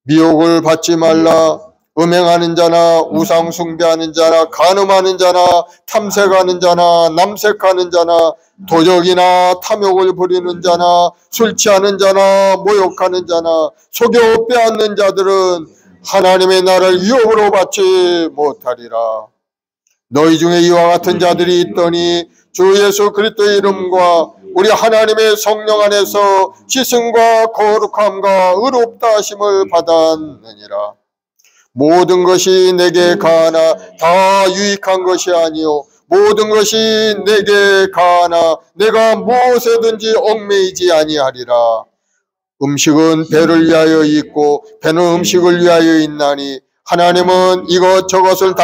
미혹을 받지 말라. 음행하는 자나 우상 숭배하는 자나 간음하는 자나 탐색하는 자나 남색하는 자나 도적이나 탐욕을 부리는 자나 술 취하는 자나 모욕하는 자나 속여 빼앗는 자들은 하나님의 나라를 유업으로 받지 못하리라. 너희 중에 이와 같은 자들이 있더니 주 예수 그리스도의 이름과 우리 하나님의 성령 안에서 지승과 거룩함과 의롭다 하심을 받았느니라. 모든 것이 내게 가하나 다 유익한 것이 아니요 모든 것이 내게 가하나 내가 무엇에든지 얽매이지 아니하리라. 음식은 배를 위하여 있고 배는 음식을 위하여 있나니 하나님은 이것저것을 다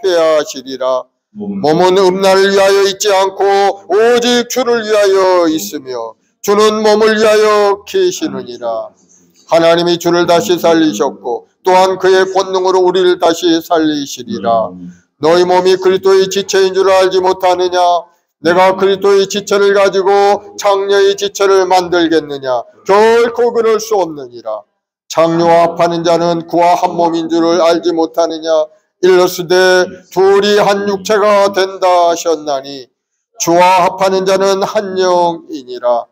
폐하시리라. 몸은 음란을 위하여 있지 않고 오직 주를 위하여 있으며 주는 몸을 위하여 계시느니라. 하나님이 주를 다시 살리셨고 또한 그의 권능으로 우리를 다시 살리시리라. 너희 몸이 그리스도의 지체인 줄 알지 못하느냐? 내가 그리스도의 지체를 가지고 장녀의 지체를 만들겠느냐? 결코 그럴 수 없느니라. 장녀와 합하는 자는 그와 한 몸인 줄을 알지 못하느냐? 일러스되 둘이 한 육체가 된다 하셨나니 주와 합하는 자는 한 영이니라.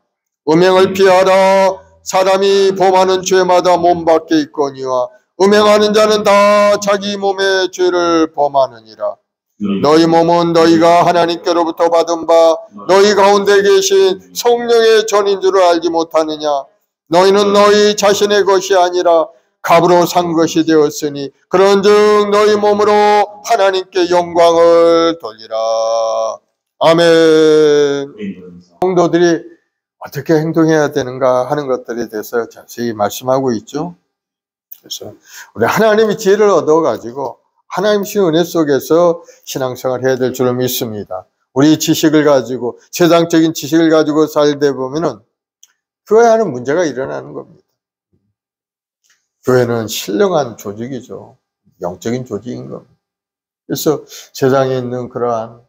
음행을 피하라. 사람이 범하는 죄마다 몸 밖에 있거니와 음행하는 자는 다 자기 몸의 죄를 범하느니라. 너희 몸은 너희가 하나님께로부터 받은 바 너희 가운데 계신 성령의 전인 줄을 알지 못하느냐? 너희는 너희 자신의 것이 아니라 값으로 산 것이 되었으니 그런즉 너희 몸으로 하나님께 영광을 돌리라. 아멘. 성도들이 어떻게 행동해야 되는가 하는 것들에 대해서 자세히 말씀하고 있죠. 그래서 우리 하나님의 지혜를 얻어가지고 하나님의 은혜 속에서 신앙생활을 해야 될 줄을 믿습니다. 우리 지식을 가지고 세상적인 지식을 가지고 살다 보면은 교회와는 문제가 일어나는 겁니다. 교회는 신령한 조직이죠. 영적인 조직인 겁니다. 그래서 세상에 있는 그러한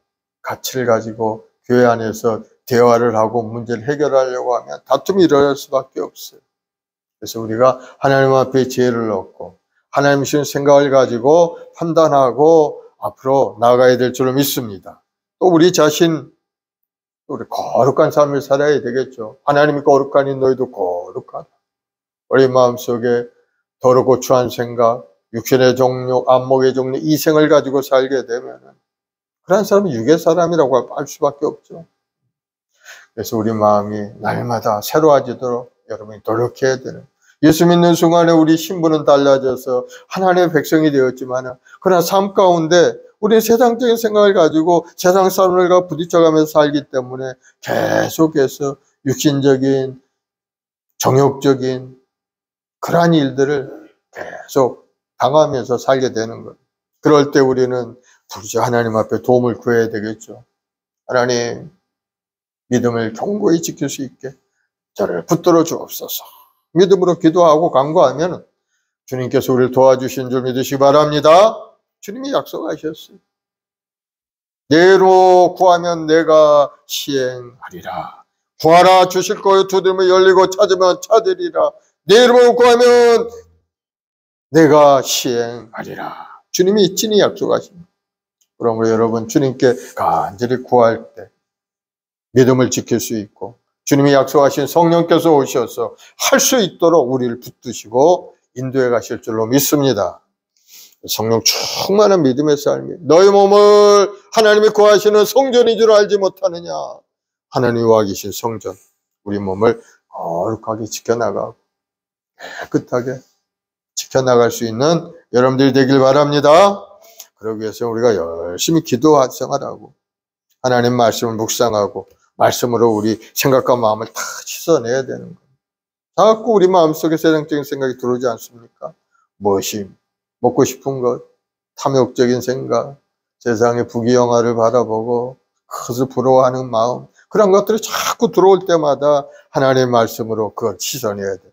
가치를 가지고 교회 안에서 대화를 하고 문제를 해결하려고 하면 다툼이 일어날 수밖에 없어요. 그래서 우리가 하나님 앞에 지혜를 얻고 하나님 주신 생각을 가지고 판단하고 앞으로 나아가야 될 줄을 믿습니다. 또 우리 자신 우리 거룩한 삶을 살아야 되겠죠. 하나님이 거룩하니 너희도 거룩하다. 우리 마음속에 더럽고 추한 생각, 육신의 정욕, 안목의 정욕, 이생을 가지고 살게 되면 그런 사람은 육의 사람이라고 할 수밖에 없죠. 그래서 우리 마음이 날마다 새로워지도록 여러분이 노력해야 되는, 예수 믿는 순간에 우리 신분은 달라져서 하나님의 백성이 되었지만 그러나 삶 가운데 우리는 세상적인 생각을 가지고 세상 사람들과 부딪혀가면서 살기 때문에 계속해서 육신적인 정욕적인 그러한 일들을 계속 당하면서 살게 되는 거예요. 그럴 때 우리는 부르짖어 하나님 앞에 도움을 구해야 되겠죠. 하나님, 믿음을 견고히 지킬 수 있게 저를 붙들어 주옵소서. 믿음으로 기도하고 간구하면 주님께서 우리를 도와주신 줄 믿으시기 바랍니다. 주님이 약속하셨어요. 내로 구하면 내가 시행하리라. 구하라 주실 거요, 두드리면 열리고 찾으면 찾으리라. 내 이름으로 구하면 내가 시행하리라. 주님이 친히 약속하십니다. 그러므로 여러분, 주님께 간절히 구할 때 믿음을 지킬 수 있고 주님이 약속하신 성령께서 오셔서 할 수 있도록 우리를 붙드시고 인도해 가실 줄로 믿습니다. 성령 충만한 믿음의 삶이, 너희 몸을 하나님이 구하시는 성전인 줄 알지 못하느냐? 하나님이 와 계신 성전, 우리 몸을 거룩하게 지켜나가고 깨끗하게 지켜나갈 수 있는 여러분들이 되길 바랍니다. 그러기 위해서 우리가 열심히 기도 생활하고 하나님 말씀을 묵상하고 말씀으로 우리 생각과 마음을 다 씻어내야 되는 거예요. 자꾸 우리 마음속에 세상적인 생각이 들어오지 않습니까? 무엇이 먹고 싶은 것, 탐욕적인 생각, 세상의 부귀영화를 바라보고 그것을 부러워하는 마음, 그런 것들이 자꾸 들어올 때마다 하나님의 말씀으로 그걸 씻어내야 돼요.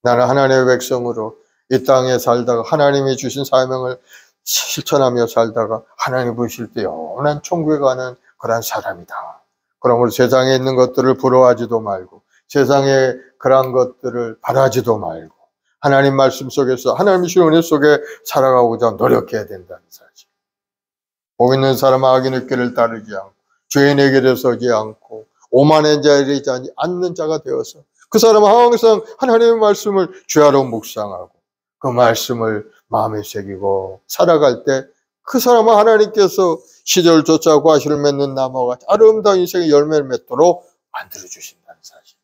나는 하나님의 백성으로 이 땅에 살다가 하나님이 주신 사명을 실천하며 살다가 하나님 부르실 때 영원한 천국에 가는 그런 사람이다. 그러므로 세상에 있는 것들을 부러워하지도 말고 세상에 그런 것들을 바라지도 말고 하나님 말씀 속에서 하나님의 주신 은혜 속에 살아가고자 노력해야 된다는 사실. 복 있는 사람은 악인의 길을 따르지 않고 죄인의 길에 서지 않고 오만한 자에 이르지 않는 자가 되어서 그 사람은 항상 하나님의 말씀을 주야로 묵상하고 그 말씀을 마음에 새기고 살아갈 때 그 사람은 하나님께서 시절조차 과실을 맺는 나무와 같이 아름다운 인생의 열매를 맺도록 만들어주신다는 사실.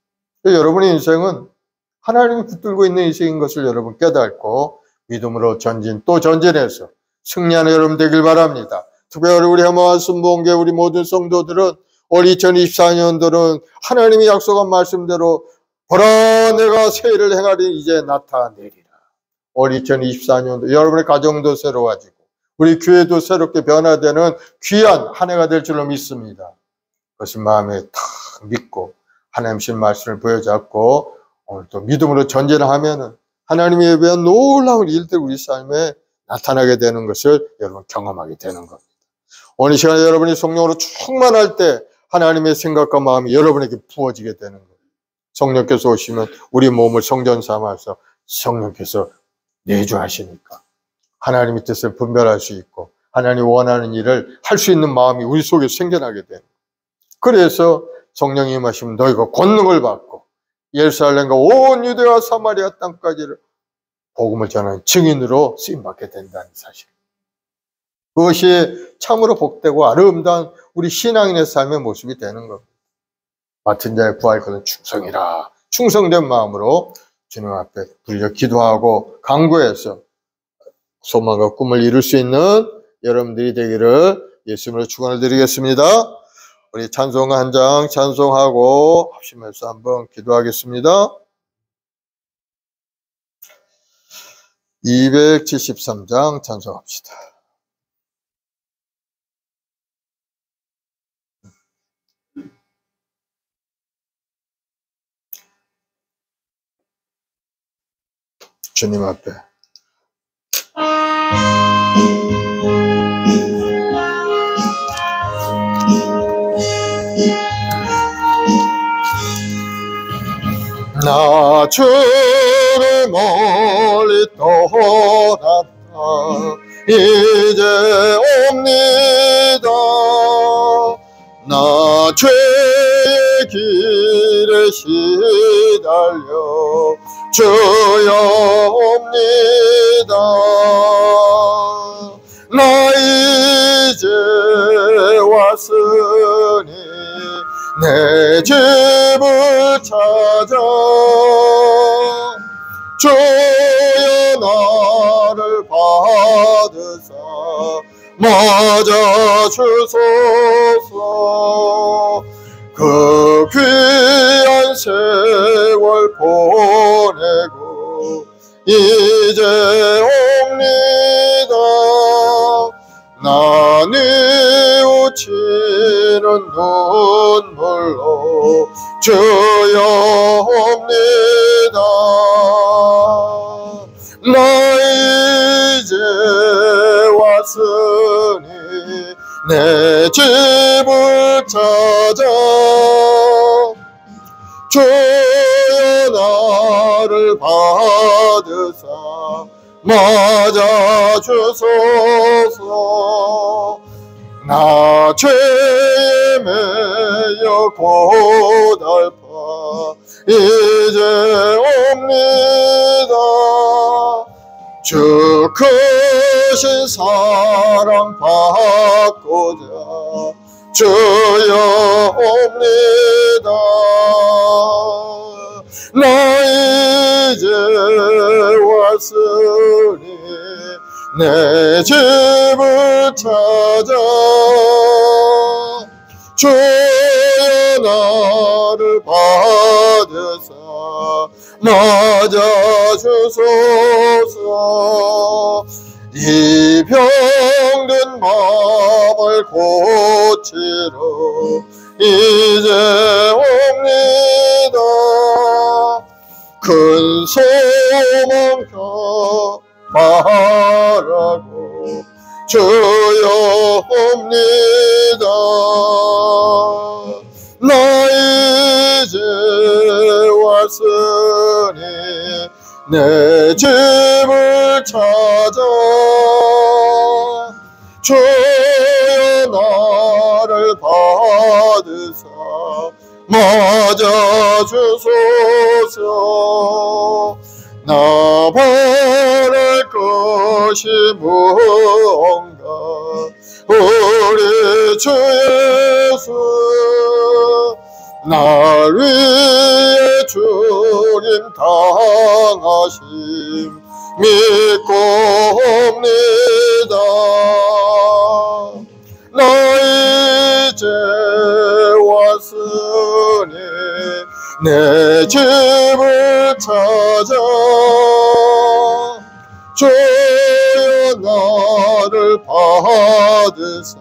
여러분의 인생은 하나님이 붙들고 있는 인생인 것을 여러분 깨닫고 믿음으로 전진 또 전진해서 승리하는 여러분 되길 바랍니다. 특별히 우리 해마와 순복음교회 우리 모든 성도들은 올 2024년도는 하나님이 약속한 말씀대로 보라 내가 새 일을 행하리 이제 나타내리라. 올 2024년도 여러분의 가정도 새로워지고 우리 교회도 새롭게 변화되는 귀한 한 해가 될 줄로 믿습니다. 그것을 마음에 탁 믿고 하나님 신 말씀을 보여잡고 오늘도 믿음으로 전진하면은 하나님이 예배한 놀라운 일들 우리 삶에 나타나게 되는 것을 여러분 경험하게 되는 겁니다. 오늘 시간에 여러분이 성령으로 충만할 때 하나님의 생각과 마음이 여러분에게 부어지게 되는 거예요. 성령께서 오시면 우리 몸을 성전 삼아서 성령께서 내주하시니까 하나님의 뜻을 분별할 수 있고 하나님이 원하는 일을 할 수 있는 마음이 우리 속에 생겨나게 되는 거예요. 그래서 성령이 임하시면 너희가 권능을 받고 예루살렘과 온 유대와 사마리아 땅까지를 복음을 전하는 증인으로 쓰임받게 된다는 사실. 그것이 참으로 복되고 아름다운 우리 신앙인의 삶의 모습이 되는 겁니다. 맡은 자의 구할 것은 충성이라. 충성된 마음으로 주님 앞에 부르짖어 기도하고 간구해서 소망과 꿈을 이룰 수 있는 여러분들이 되기를 예수님으로 축원을 드리겠습니다. 우리 찬송 한 장 찬송하고 합심해서 한번 기도하겠습니다. 273장 찬송합시다. 주님 앞에 나 주를 멀리 떠났다 이제 옵니다. 나 죄의 길에 시달려 주여 옵니다. 나 이제 왔으니 내 집을 찾아 주여 나를 받으사 맞아 주소서. 그 귀한 세월 보내고 이제 옵니다. 나 뉘우치는 눈물로 주여 옵니다. 나 이제 왔으니 내 집을 찾아 주여 나를 받으사 맞아 주소서. 나 죄에 매여 고달파 이제 옵니다. 주 크신 사랑 받고자 주여 옵니다. 나 이제 왔으니 내 집을 찾아 주여 나를 받으사 맞아 주소서. 이 병든 마음을 고치러 이제 옵니다. 큰 소망 바라고 주여 옵니다. 나 이제 왔으니 내 집을 찾아 주여 나를 받으사 맞아 주소서. 나 바랄 것이 무언가 우리 주 예수 날 위해 주님 당하심 믿고 옵니다. 나 이제 왔으니 내 집을 찾아 주여 나를 받으사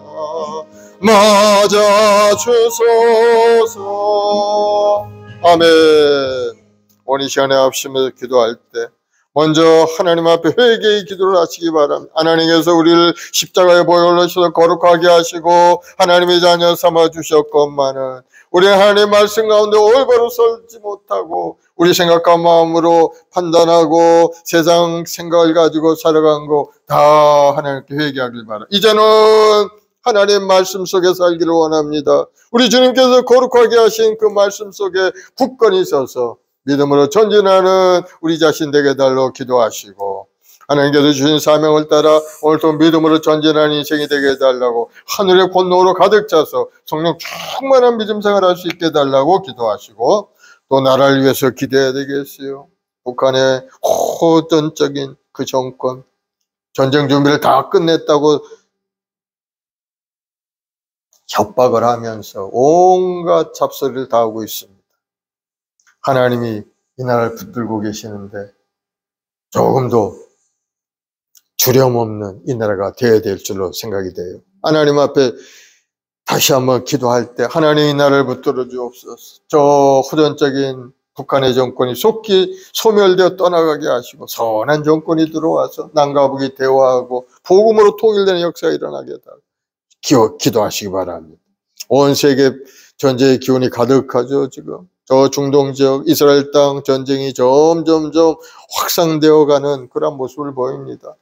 맞아 주소서. 아멘. 오늘 이 시간에 합심해서 기도할 때 먼저 하나님 앞에 회개의 기도를 하시기 바랍니다. 하나님께서 우리를 십자가에 보혈 흘리셔서 거룩하게 하시고 하나님의 자녀 삼아 주셨건만은 우리 하나님의 말씀 가운데 올바로 설지 못하고 우리 생각과 마음으로 판단하고 세상 생각을 가지고 살아간 거 다 하나님께 회개하길 바랍니다. 이제는 하나님 말씀 속에 살기를 원합니다. 우리 주님께서 거룩하게 하신 그 말씀 속에 굳건히 서서 믿음으로 전진하는 우리 자신 되게 달라고 기도하시고 하나님께서 주신 사명을 따라 오늘도 믿음으로 전진하는 인생이 되게 해달라고 하늘의 권능으로 가득 차서 성령 충만한 믿음 생활할 수 있게 해달라고 기도하시고 또 나라를 위해서 기도해야 되겠어요. 북한의 호전적인 그 정권 전쟁 준비를 다 끝냈다고 협박을 하면서 온갖 잡소리를 다 하고 있습니다. 하나님이 이 나라를 붙들고 계시는데 조금도 주렴없는 이 나라가 되어야 될 줄로 생각이 돼요. 하나님 앞에 다시 한번 기도할 때 하나님 이 나라를 붙들어 주옵소서. 저 후전적인 북한의 정권이 속히 소멸되어 떠나가게 하시고 선한 정권이 들어와서 남과 북이 대화하고 복음으로 통일되는 역사가 일어나게 해달라고 기도하시기 바랍니다. 온 세계 전쟁의 기운이 가득하죠. 지금 저 중동 지역 이스라엘 땅 전쟁이 점점점 확산되어가는 그런 모습을 보입니다.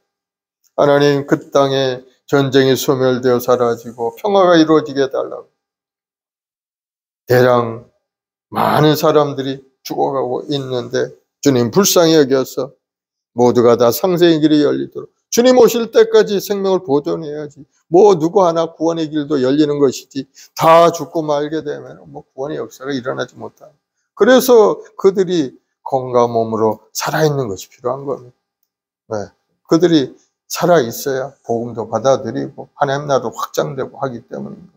하나님 그 땅에 전쟁이 소멸되어 사라지고 평화가 이루어지게 해달라고. 대량 많은 사람들이 죽어가고 있는데 주님 불쌍히 여겨서 모두가 다 상생의 길이 열리도록 주님 오실 때까지 생명을 보존해야지. 뭐 누구 하나 구원의 길도 열리는 것이지 다 죽고 말게 되면 뭐 구원의 역사가 일어나지 못합니다. 그래서 그들이 건강한 몸으로 살아있는 것이 필요한 겁니다. 네. 그들이 살아있어야 복음도 받아들이고 하나님 나라도 확장되고 하기 때문입니다.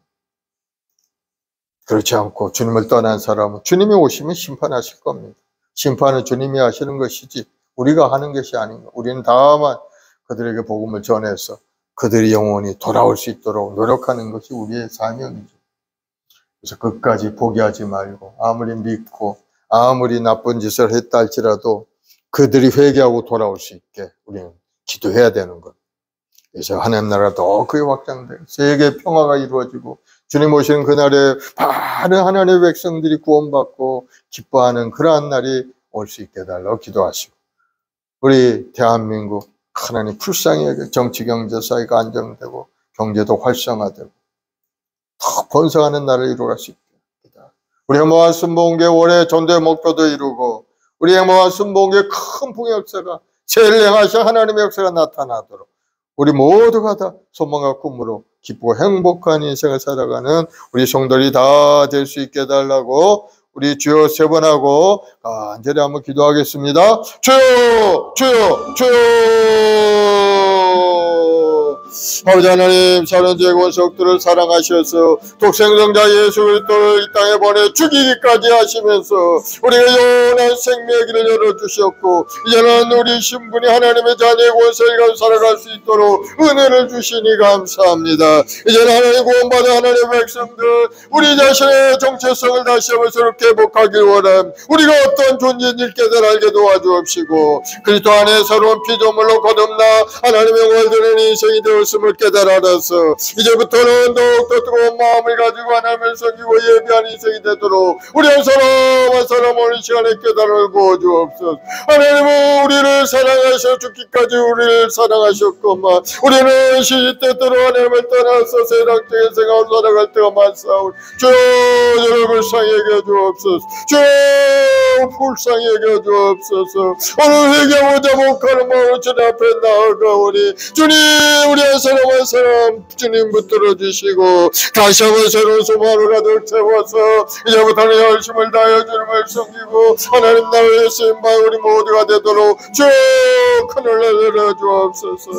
그렇지 않고 주님을 떠난 사람은 주님이 오시면 심판하실 겁니다. 심판은 주님이 하시는 것이지 우리가 하는 것이 아닌가. 우리는 다만 그들에게 복음을 전해서 그들이 영원히 돌아올 수 있도록 노력하는 것이 우리의 사명이죠. 그래서 끝까지 포기하지 말고 아무리 믿고 아무리 나쁜 짓을 했다 할지라도 그들이 회개하고 돌아올 수 있게 우리는 기도해야 되는 것. 그래서 하나님 나라가 더 크게 확장되고 세계 평화가 이루어지고 주님 오시는 그날에 많은 하나님의 백성들이 구원받고 기뻐하는 그러한 날이 올 수 있게 해달라고 기도하시고 우리 대한민국 하나님 불쌍히 여겨 정치 경제 사회가 안정되고 경제도 활성화되고 더 번성하는 날을 이루어갈 수 있게 합니다. 우리 행복한 순복음교회 올해 전도의 목표도 이루고 우리 행복한 순복음교회 큰 풍의 역사가 세를 행하신 하나님의 역사가 나타나도록 우리 모두가 다 소망과 꿈으로 기쁘고 행복한 인생을 살아가는 우리 성도들이 다 될 수 있게 해달라고 우리 주여 세 번 하고 간절히 한번 기도하겠습니다. 주여 주여 주여. 아버지 하나님 사는 죄 원석들을 사랑하셔서 독생성자 예수 그리스도를 이 땅에 보내 죽이기까지 하시면서 우리가 영원한 생명의 길을 열어주셨고 이제는 우리 신분이 하나님의 자녀의 권세가 살아갈 수 있도록 은혜를 주시니 감사합니다. 이제는 하나님 구원받은 하나님의 백성들 우리 자신의 정체성을 다시 한번 새롭게 회복하길 원합니다. 우리가 어떤 존재인지 깨달아 알게 도와주옵시고 그리스도 안에 새로운 피조물로 거듭나 하나님의 영광을 드리는 인생이 되었음을 깨달아 알아서 이제부터는 더욱더 뜨거운 마음을 가지고 하나님을 섬기고 예배하는 인생이 되도록 우리 한 사람 한 사람 오늘 시간에 깨달아 주옵소서. 하나님은 우리를 사랑하셔 죽기까지 우리를 사랑하셨건만 우리는 시시때때로 하나님을 떠나서 세상적인 생활을 살아갈 때가 많사오니 주여 저를 불쌍히 여겨 주옵소서. 주여 불쌍히 여겨 주옵소서. 오늘 회개하고자 목하는 마음으로 주님 앞에 나아가오니 주님 우리 한 사람 한 사람 주님 붙들어 주시고 다시 한번 새로운 소망을 가득 채워서 이제부터는 열심을 다하여 주님을 섬기고 하나님 나라의 쓰임받은 우리 모두가 되도록 주여 큰을 내려 주옵소서.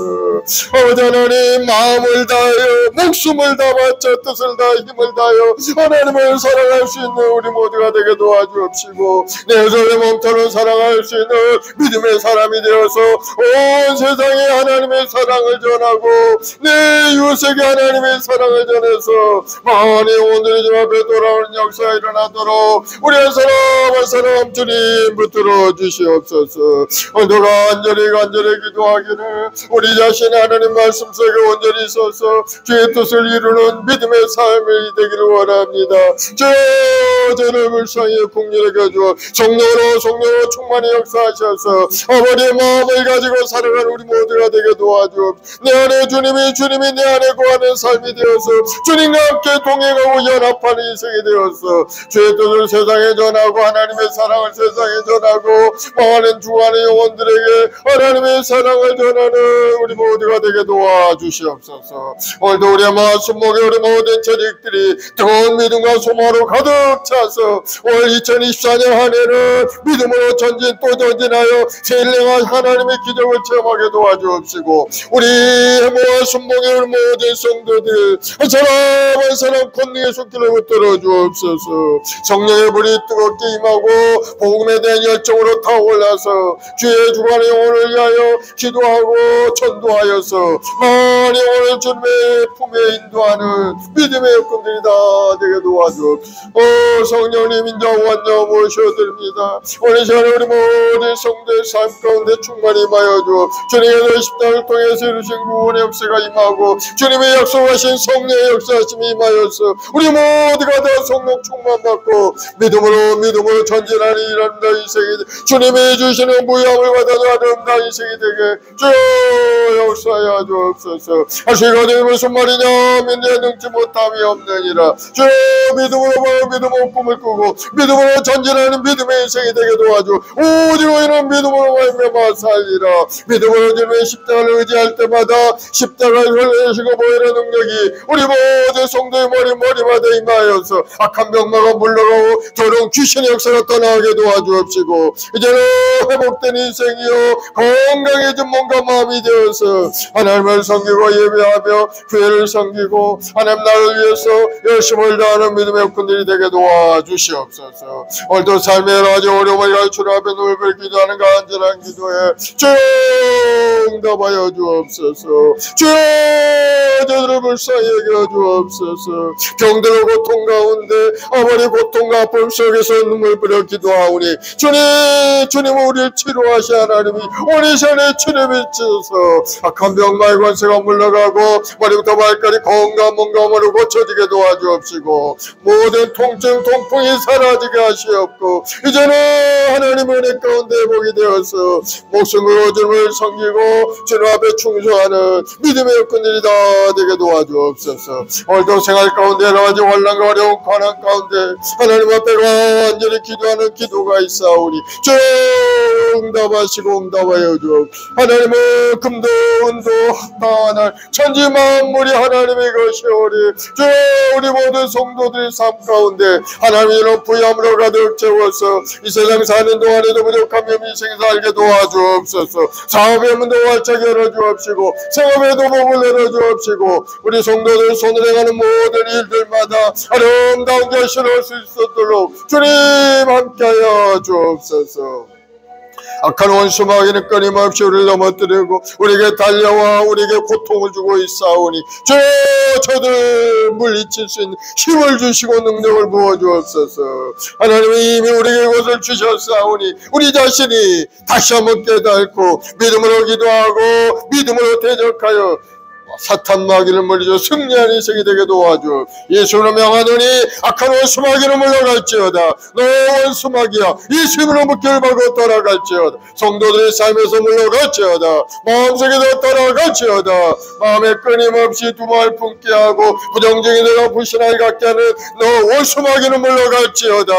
아버지 하나님 마음을 다하여 목숨을 다 바쳐 뜻을 다하여 힘을 다하여 하나님을 사랑할 수 있는 우리 모두가 되게 도와주옵시고 내 손에 멈춰는 사랑할 수 있는 믿음의 사람이 되어서 온 세상에 하나님의 사랑을 전하고 내 이웃에게 하나님의 사랑을 전해서 많은 영혼들이 주 앞에 돌아오는 역사가 일어나도록 우리 한 사람 주님 붙들어 주시옵소서. 오늘도 간절히 기도하기를 우리 자신이 하나님 말씀 속에 온전히 있어서 주의 뜻을 이루는 믿음의 삶이 되기를 원합니다. 저를 불쌍히 국민에게 주어 성령으로 충만히 역사하셔서 아버지의 마음을 가지고 살아가는 우리 모두가 되게 도와주옵소서. 내 안에 주님이 내 안에 거하는 삶이 되어서 주님과 함께 동행하고 연합하는 인생이 되어서 주의 뜻을 세상에 전하고 하나님의 사랑을 세상에 전하고 많은 죽어가는 영혼들에게 하나님의 사랑을 전하는 우리 모두가 되게 도와주시옵소서. 오늘도 우리의 마음 목에 우리 모든 처직들이 뜨거운 믿음과 소망으로 가득 차서 올 2024년 한 해는 믿음으로 전진하여 세일랭한 하나님의 기적을 체험하게 도와주옵시고 우리 마음 목에 우리 모든 성도들 한 사람 권능의 손길을 붙들어 주옵소서. 성령의 불이 뜨겁게 임하고 복음에 대한 열정으로 타올라서 주의 주관의 영혼을 위하여 기도하고 전도하여서 많은 영혼을 주님의 품에 인도하는 믿음의 여건들이 다 되게 도와주옵소서. 성령님 인자 완전 모셔드립니다. 오늘 시간에 우리 모든 성도의 삶 가운데 충만히 임하여 주옵소서. 주님께서 십자가를 통해서 이루신 구원의 역사가 임하고 주님의 약속하신 성령의 역사하심이 임하여서 우리 모두가 다 성령 충만받고 믿음으로 전진하는 이런 인생이 주님이 주시는 무함을 받아서 아름다운 인생이 되게 주 역사하여 주옵소서. 아시거든 무슨 말이냐 믿는 능치 못함이 없느니라. 주 믿음으로 꿈을 꾸고 믿음으로 전진하는 믿음의 인생이 되게 도와줘. 오직 너희는 믿음으로 말미암아 살리라. 믿음으로 주님의 십자가를 의지할 때마다 십자가를 흘리시고 보이는 능력이 우리 모든 성도의 머리마다 임하여서 악한 병마가 물러가고 조롱 귀신의 역사가 떠나게 도와주옵시고 이제는 회복된 인생이요 건강해진 몸과 마음이 되어서 하나님을 섬기고 예배하며 교회를 섬기고 하나님 나를 위해서 열심을 다하는 믿음의 여건들이 되게 도와주시옵소서. 오늘도 삶의 여러 가지 어려움을 가르치는 앞에 놀별 기도하는 간절한 기도에 응답하여 주옵소서. 저들을 불쌍히 여겨 주옵소서. 병들어 고통 가운데 아버지 고통과 아픔 속에서 눈물 뿌려 기도하오니 주님은 우리를 치료하시 하나님이 오늘 시간에 치료해 주셔서 악한 병마의 권세가 물러가고 머리부터 발까지 건강 몸감으로 고쳐지게 도와주옵시고 모든 통증 통풍이 사라지게 하시옵고 이제는 하나님 은혜 가운데 복이 되어서 목숨으로 주님을 섬기고 주님 앞에 충성하는 믿음의 여건들이 다 되게 도와주옵소서. 오늘도 생활 가운데 여러 가지 환난과 어려운 고난 가운데 하나님 앞에 간절히 기도하는 기도가 있사오니 주 응답하여 주옵소서. 하나님은 금도 은도 하나님 천지 만물이 하나님의 것이오니 주 우리 모든 성도들의 삶 가운데 하나님이 이런 부유함으로 가득 채워서 이 세상 사는 동안에도 부족함이 없는 인생 살게 도와주옵소서. 사업의 문도 활짝 열어주옵시고 생업에도 복을 내려주옵시고 우리 성도들 손을 행하는 모든 일들마다 아름다운 결실을 수 있도록 주님 함께하여 주옵소서. 악한 원수 마귀는 끊임없이 우리를 넘어뜨리고 우리에게 달려와 우리에게 고통을 주고 있사오니 저들 물리칠 수 있는 힘을 주시고 능력을 부어주옵소서. 하나님이 이미 우리에게 것을 주셨사오니 우리 자신이 다시 한번 깨닫고 믿음으로 기도하고 믿음으로 대적하여 사탄 마귀를 물리쳐 승리하는 인생이 되게 도와줘. 예수로 명하노니 악한 원수 마귀는 물러갈지어다. 너 원수 마귀야 예수님으로 묶여를 받고 떠나갈지어다. 성도들의 삶에서 물러갈지어다. 마음속에서 떠나갈지어다. 마음에 끊임없이 두말 품게 하고 부정적인 내가 불신하게 갖게 하는 너 원수 마귀는 물러갈지어다.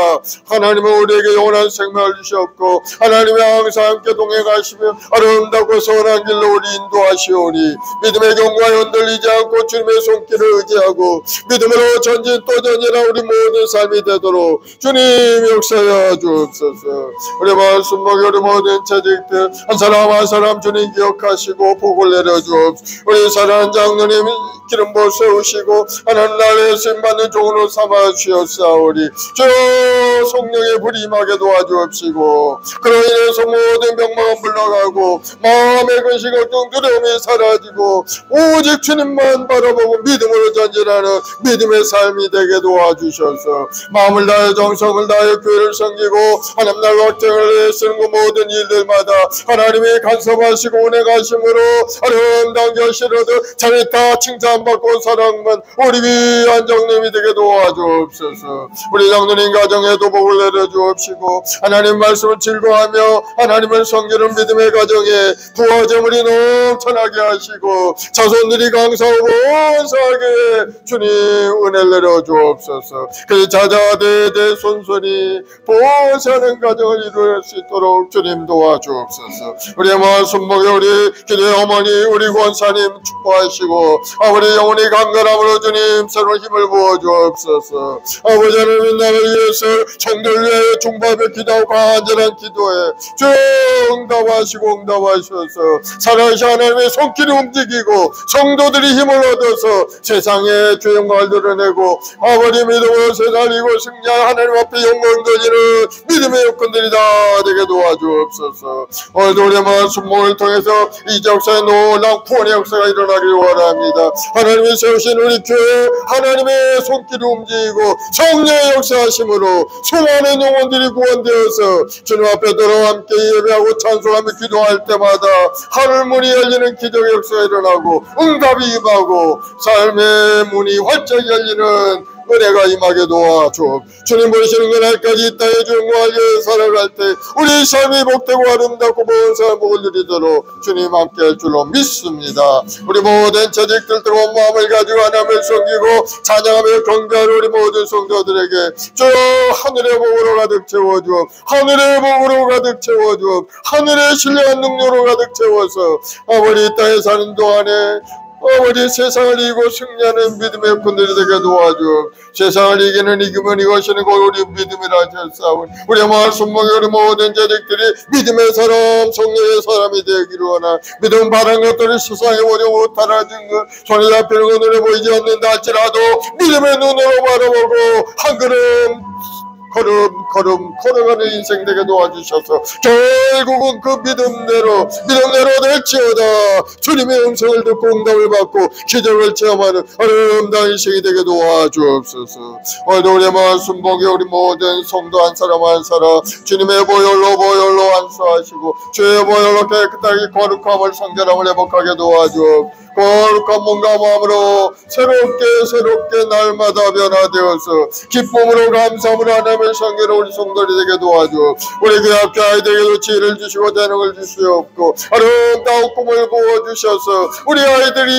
하나님은 우리에게 영원한 생명을 주셨고 하나님이 항상 함께 동행하시며 아름답고 선한 길로 우리 인도하시오니 믿음의 경과 바람에 흔들리지 않고 주님의 손길을 의지하고 믿음으로 전진 또 전진한 우리 모든 삶이 되도록 주님 역사하여 주옵소서. 우리 말씀 먹이 우리 모든 자식들 한 사람 한 사람 주님 기억하시고 복을 내려주옵소서. 우리 사랑하는 장로님 기름 부어 세우시고 하나님 나라에 쓰임받는 종으로 삼아 주옵사오니 주여 성령의 불이 임하게 도와주옵시고 그로 인해서 모든 병마가 물러가고 마음의 근심 걱정 두려움이 사라지고 오직 주님만 바라보고 믿음으로 전진하는 믿음의 삶이 되게 도와주셔서 마음을 다해 정성을 다해 교회를 섬기고 하나님 나라 확정을 쓰는 그 모든 일들마다 하나님이 간섭하시고 운행하심으로 아름다운 결실을 얻어 자리 다 칭찬받고 사랑만 우리 귀한 장로님이 되게 도와주옵소서. 우리 장로님 가정에도 복을 내려주옵시고 하나님 말씀을 즐거워하며 하나님을 섬기는 믿음의 가정에 부와 재물이 넘쳐나게 하시고 자손들이 강사하고 온사하게 주님 은혜를 내려주옵소서. 그 자자대대 손손이 보호하는 가정을 이룰 수 있도록 주님 도와주옵소서. 우리의 마음 손목에 우리 기도의 어머니 우리 권사님 축복하시고 아버지 영혼이 강건함으로 주님 새로운 힘을 부어주옵소서. 아버지 하나님 나를 위해서 성도를 위해 중밥에 기도하고 간절한 기도에 주 응답하시고 응답하셔서 살아계신 하나님의 손길이 움직이고 성도들이 힘을 얻어서 세상에 주의 영광을 드러내고 아버지 믿음으로 세상을 이고 승리한 하나님 앞에 영광 돌리는 믿음의 여건들이 다 되게 도와주옵소서. 오늘도 우리의 마음 순목을 통해서 이 역사의 놀라운 구원의 역사가 일어나길 원합니다. 하나님이 세우신 우리 교회 하나님의 손길이 움직이고 성령의 역사하심으로 수많은 영혼들이 구원되어서 주님 앞에 돌아와 함께 예배하고 찬송하며 기도할 때마다 하늘문이 열리는 기적의 역사가 일어나고 응답이 임하고 삶의 문이 활짝 열리는 은혜가 임하게 도와줘. 주님 보시는 그날까지 이 땅의 주님과 위해 살아갈 때 우리 삶이 복되고 아름답고 모든 삶 복을 누리도록 주님 함께 할 줄로 믿습니다. 우리 모든 자식들 뜨거운 마음을 가지고 하나님을 섬기고 찬양하며 경배하는 우리 모든 성도들에게 저 하늘의 복으로 가득 채워주어 하늘의 복으로 가득 채워주어 하늘의 신령한 능력으로 가득 채워서 아버지 이 땅에 사는 동안에 아버지 세상을 이기고 승리하는 믿음의 분들이 되게 도와줘. 세상을 이기는 이기면 이것이는 우리 믿음이라 하셨사오니 우리의 마음 손목에 우리 모든 자식들이 믿음의 사람 성령의 사람이 되기를 원하. 믿음 바란 것들을 세상에 보지 못하라는 것 손에 잡히는 것 눈에 보이지 않는다 할지라도 믿음의 눈으로 바라보고 한 걸음 걸어가는 인생 되게 도와주셔서 결국은 그 믿음대로 될지어다 주님의 음성을 듣고 응답을 받고 기적을 체험하는 아름다운 인생이 되게 도와주옵소서. 오늘도 우리의 마음 순복에 우리 모든 성도 한 사람 한 사람 주님의 보혈로 안수하시고 주의 보혈로 깨끗하게 거룩함을 성결함을 회복하게 도와주옵소서. 거룩한 몸과 마음으로 새롭게 날마다 변화되어서 기쁨으로 감사함으로 하나님의 성결을 우리 성도들이 되게 도와줘. 우리 그 학교 아이들에게도 지혜를 주시고 재능을 주시옵고 아름다운 꿈을 부어주셔서 우리 아이들이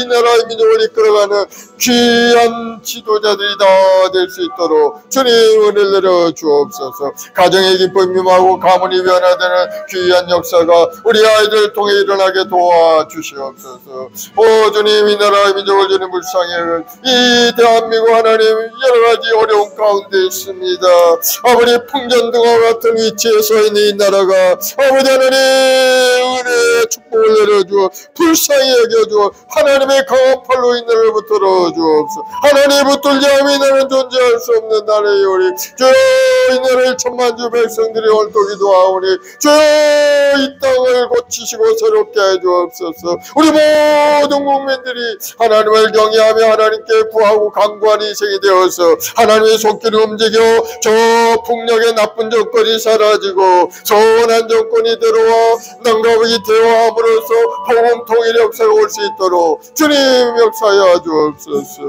이 나라의 민족을 이끌어가는 귀한 지도자들이 다 될 수 있도록 주님 은혜를 내려 주옵소서. 가정의 기쁨이 임하고 가문이 변화되는 귀한 역사가 우리 아이들을 통해 일어나게 도와주시옵소서. 오 주님 이 나라의 민족을 주님 불쌍히 이 대한민국 하나님 여러가지 어려운 가운데 있습니다. 아버지 풍전등과 같은 위치에 서 있는 이 나라가 아버지 하나님 은혜의 축복을 내려주어 불쌍히 여겨주어 하나님의 강한 팔로 이 나라를 붙들어 주옵소서. 하나님 붙들지 않으면 이 나라는 존재할 수 없는 나라의 우리 주여 이 나라의 천만주 백성들이 옳도기도 하오니 주여 이 땅을 고치시고 새롭게 해주옵소서. 우리 모든 국민들이 하나님을 경외하며 하나님께 구하고 간구하는 인생이 되어서 하나님의 손길을 움직여 저 폭력의 나쁜 정권이 사라지고 선한 정권이 들어와 남과북이 대화함으로써 복음 통일 역사가 올 수 있도록 주님 역사하여 주옵소서.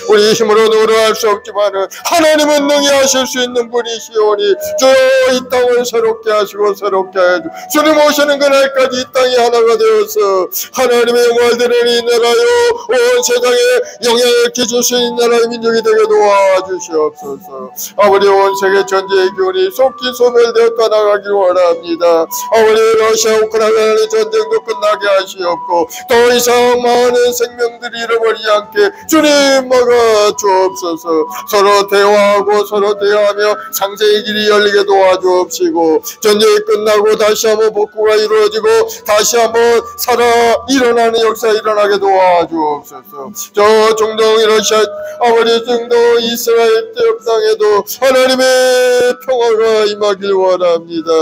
우리 힘으로 노력할 수 없지만 하나님은 능히 하실 수 있는 분이시오니 주여 이 땅을 새롭게 하시고 새롭게 해주 주님 오시는 그날까지 이 땅이 하나가 되어서 하나님의 영광을 드리는 이 나라요 온 세상에 영향을 끼칠 수 있는 나라의 민족이 되게 도와주시옵소서. 아버지 온 세계 전쟁의 기운이 속히 소멸되어 떠나가길 원합니다. 아버지 러시아 우크라이나의 전쟁 전쟁도 끝나게 하시옵고 더 이상 많은 생명들이 잃어버리지 않게 주님 막아 주옵소서. 서로 대화하고 서로 대화하며 상생의 길이 열리게 도와주옵시고 전쟁이 끝나고 다시 한번 복구가 이루어지고 다시 한번 살아 일어나는 역사 일어나게 도와주옵소서. 저 중동 러시아 아버지 중동 이스라엘 지역 땅에도 하나님의 평화가 임하길 원합니다.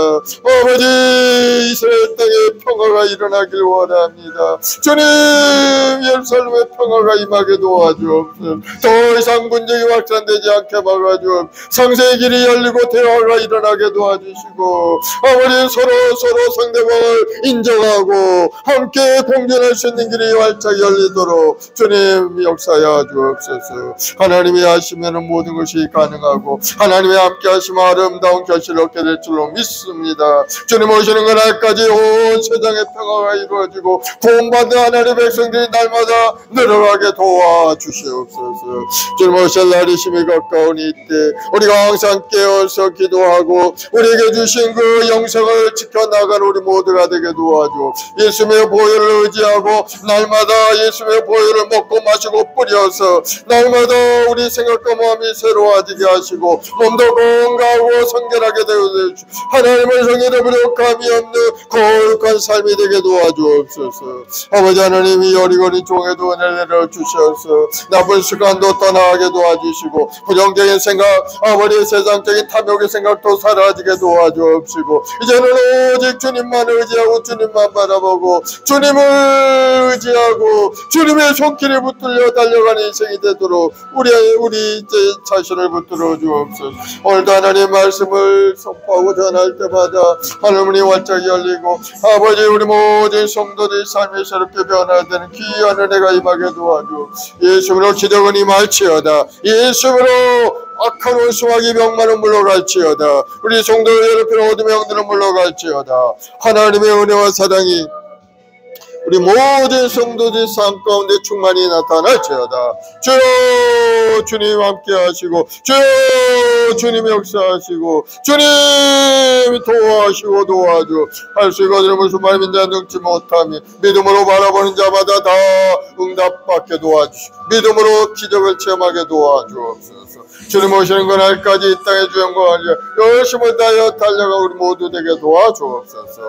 아버지 이스라엘 땅에 평화가 일어나길 원합니다. 주님 예루살렘의 평화가 임하게 도와주옵소서. 더 이상 분쟁이 확산되지 않게 막아주옵소서. 상생의 길이 열리고 대화가 일어나게 도와주시고 아버지 서로 상대방을 인정하고 함께 공존할 수 있는 길이 활짝 열리도록 주님 역사하여 주옵소서. 하나님이 하시면 모든 것이 가능하고 하나님이 함께 하시면 아름다운 결실을 얻게 될 줄로 믿습니다. 주님 오시는 그날까지 온 세상의 평화가 이루어지고 구원받는 하나님의 백성들이 날마다 늘어가게 도와주시옵소서. 주님 오실 날이 심히 가까우니 이때 우리가 항상 깨어서 기도하고 우리에게 주신 그 영생을 지켜나가는 우리 모두가 되게 도와줘. 예수님의 보혈을 의지하고 날마다 예수님의 보혈을 먹고 마시고 뿌려서 날마다 우리 생각과 마음이 새로워지게 하시고 몸도 건강하고 성결하게 되어 하나님을 성의를 부족함이 없는 거룩한 삶이 되게 도와주옵소서. 아버지 하나님이 여리거리 종에도 은혜를 내려주셔서 나쁜 습관도 떠나게 도와주시고 부정적인 생각 아버지 세상적인 탐욕의 생각도 사라지게 도와주옵시고 이제는 오직 주님만 의지하고 주님만 바라보고 주님을 의지하고 주님의 손길에 붙들려 달려가는 인생이 되도록 우리 이제 자신을 붙들어 주옵소서. 오늘도 하나님의 말씀을 선포하고 전할 때마다 하늘문이 활짝 열리고 아버지 우리 모든 성도들의 삶이 새롭게 변화되는 귀한 은혜가 임하게 도와주. 예수로 기적은 임할지어다. 예수로 악한 원수마귀 병만은 물러갈지어다. 우리 성도를 괴롭히는 어둠의 영들은 물러갈지어다. 하나님의 은혜와 사랑이 우리 모든 성도들 삶 가운데 충만히 나타날지어다. 주여 주님 함께 하시고 주여 주님 역사하시고 주님 도와하시고 도와줘. 할 수 있거든 무슨 말인지 능치 못하며 믿음으로 바라보는 자마다 다 응답받게 도와주시고 믿음으로 기적을 체험하게 도와주옵소서. 주님 오시는 그날까지 이 땅의 주영광을 열심을 다하여 달려가 우리 모두 되게 도와주옵소서.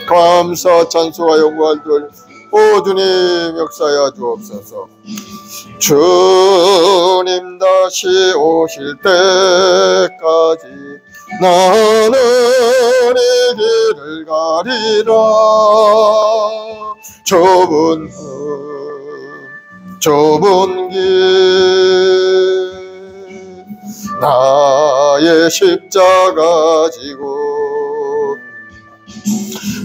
감사 찬송과 영광을 돌 오 주님 역사하여 주옵소서. 주님 다시 오실 때까지 나는 이 길을 가리라. 좁은 길 나의 십자가 지고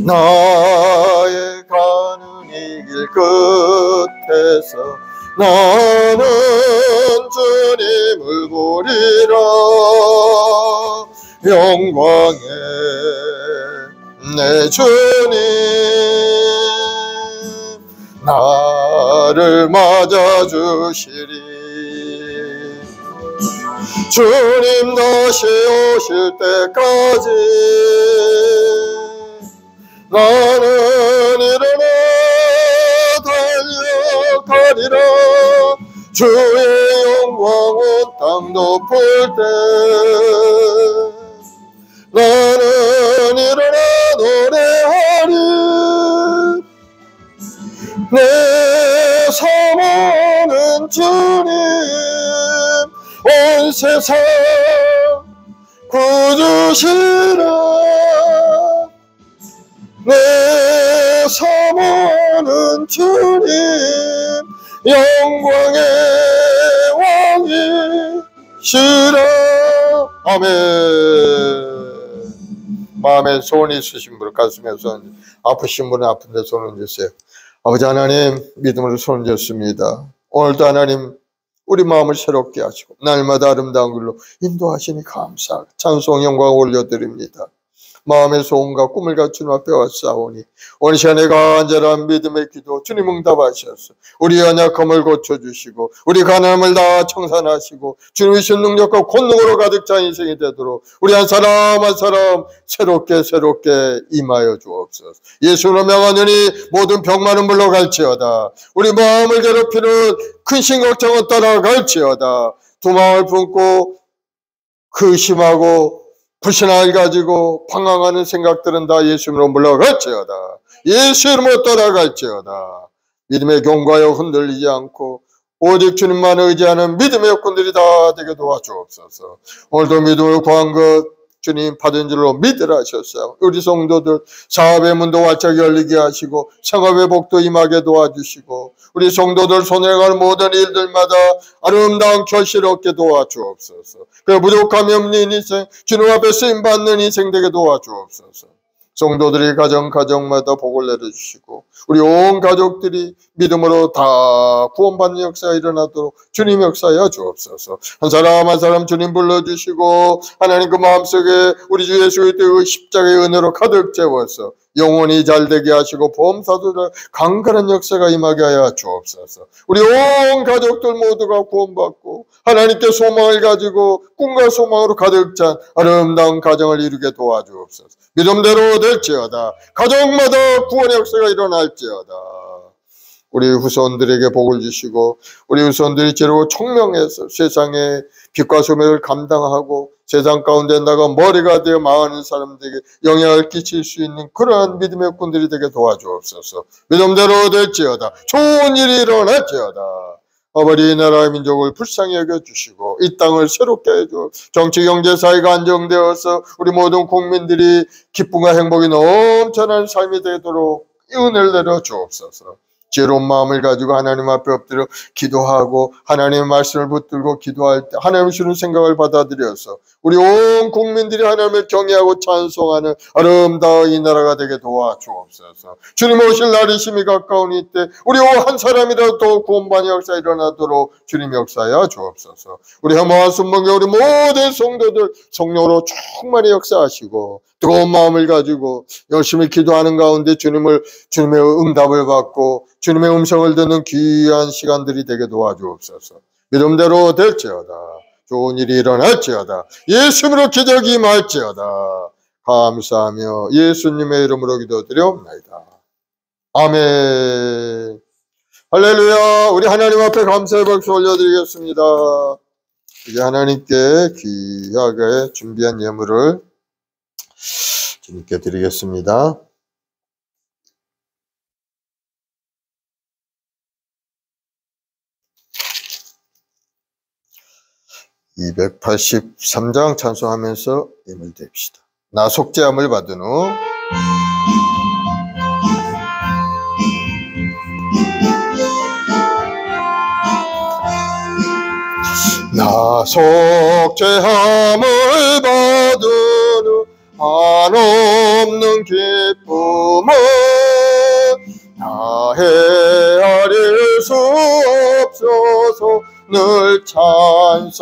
나의 가는 이 길 끝에서 나는 주님을 보리라. 영광의 내 주님 나를 맞아주시리. 주님 다시 오실 때까지 나는 일어나 달려가리라. 주의 영광 온 땅 덮을 때 나는 일어나 노래하리. 내 사모는 주님 온 세상 구주시라. 내 사모는 주님 영광의 왕이시라. 아멘. 마음에 소원이 있으신 분 가슴에 손, 아프신 분은 아픈데 손을 주세요. 아버지 하나님 믿음으로 손을 줬습니다. 오늘도 하나님 우리 마음을 새롭게 하시고 날마다 아름다운 길로 인도하시니 감사 찬송 영광 올려드립니다. 마음에서 온갖 꿈을 갖춘 앞에 왔사오니 오늘 시간에 간절한 믿음의 기도 주님 응답하셔서 우리 연약함을 고쳐주시고 우리 가난함을 다 청산하시고 주님의 신 능력과 권능으로 가득 찬 인생이 되도록 우리 한 사람 한 사람 새롭게 임하여 주옵소서. 예수로 명하노니 모든 병만은 물러갈지어다. 우리 마음을 괴롭히는 근심 걱정은 떠나갈지어다. 두마음을 품고 의심하고 불신앙을 가지고 방황하는 생각들은 다 예수님으로 물러갈지어다. 예수님으로 떠나갈지어다. 믿음의 경과여 흔들리지 않고 오직 주님만 의지하는 믿음의 여건들이 다 되게 도와주옵소서. 오늘도 믿음을 구한 것 주님 받은 줄로 믿으라 하셨어요. 우리 성도들 사업의 문도 활짝 열리게 하시고 생업의 복도 임하게 도와주시고 우리 성도들 손에 갈 모든 일들마다 아름다운 결실을 얻게 도와주옵소서. 그 부족함이 없는 인생 주님 앞에 쓰임받는 인생 되게 도와주옵소서. 성도들이 가정마다 복을 내려주시고 우리 온 가족들이 믿음으로 다 구원받는 역사가 일어나도록 주님 역사하여 주옵소서. 한 사람 한 사람 주님 불러주시고 하나님 그 마음속에 우리 주 예수 그리스도의 십자가의 은혜로 가득 채워서 영원히 잘되게 하시고 보험사도들 강건한 역사가 임하게 하여 주옵소서. 우리 온 가족들 모두가 구원받고 하나님께 소망을 가지고 꿈과 소망으로 가득 찬 아름다운 가정을 이루게 도와주옵소서. 믿음대로 될지어다. 가정마다 구원의 역사가 일어날지어다. 우리 후손들에게 복을 주시고 우리 후손들이 지르고 총명해서 세상의 빛과 소명을 감당하고 세상 가운데 나가 머리가 되어 망하는 사람들에게 영향을 끼칠 수 있는 그러한 믿음의꾼들이 되게 도와주옵소서. 믿음대로 될지어다. 좋은 일이 일어날지어다. 아버지 이 나라의 민족을 불쌍히 여겨주시고 이 땅을 새롭게 해줘 정치 경제 사회가 안정되어서 우리 모든 국민들이 기쁨과 행복이 넘쳐나는 삶이 되도록 은혜를 내려 주옵소서. 지혜로운 마음을 가지고 하나님 앞에 엎드려 기도하고 하나님의 말씀을 붙들고 기도할 때 하나님이 주는 생각을 받아들여서 우리 온 국민들이 하나님을 경외하고 찬송하는 아름다운 이 나라가 되게 도와주옵소서. 주님 오실 날이 심히 가까우니 이때 우리 한 사람이라도 더 구원받는 역사 일어나도록 주님 역사하여 주옵소서. 우리 혐오한 순번계 우리 모든 성도들 성령으로 충만히 역사하시고 뜨거운 마음을 가지고 열심히 기도하는 가운데 주님의 응답을 받고 주님의 음성을 듣는 귀한 시간들이 되게 도와주옵소서. 믿음대로 될지어다. 좋은 일이 일어날지어다. 예수님으로 기적이 임할지어다. 감사하며 예수님의 이름으로 기도드리옵나이다. 아멘. 할렐루야. 우리 하나님 앞에 감사의 박수 올려드리겠습니다. 이제 하나님께 귀하게 준비한 예물을 주님께 드리겠습니다. 283장 찬송하면서 예물 드립시다. 나 속죄함을 받은 후 나 속죄함을 받은 후 한없는 기쁨은 다 헤아릴 수 없어서 늘 찬송합니다.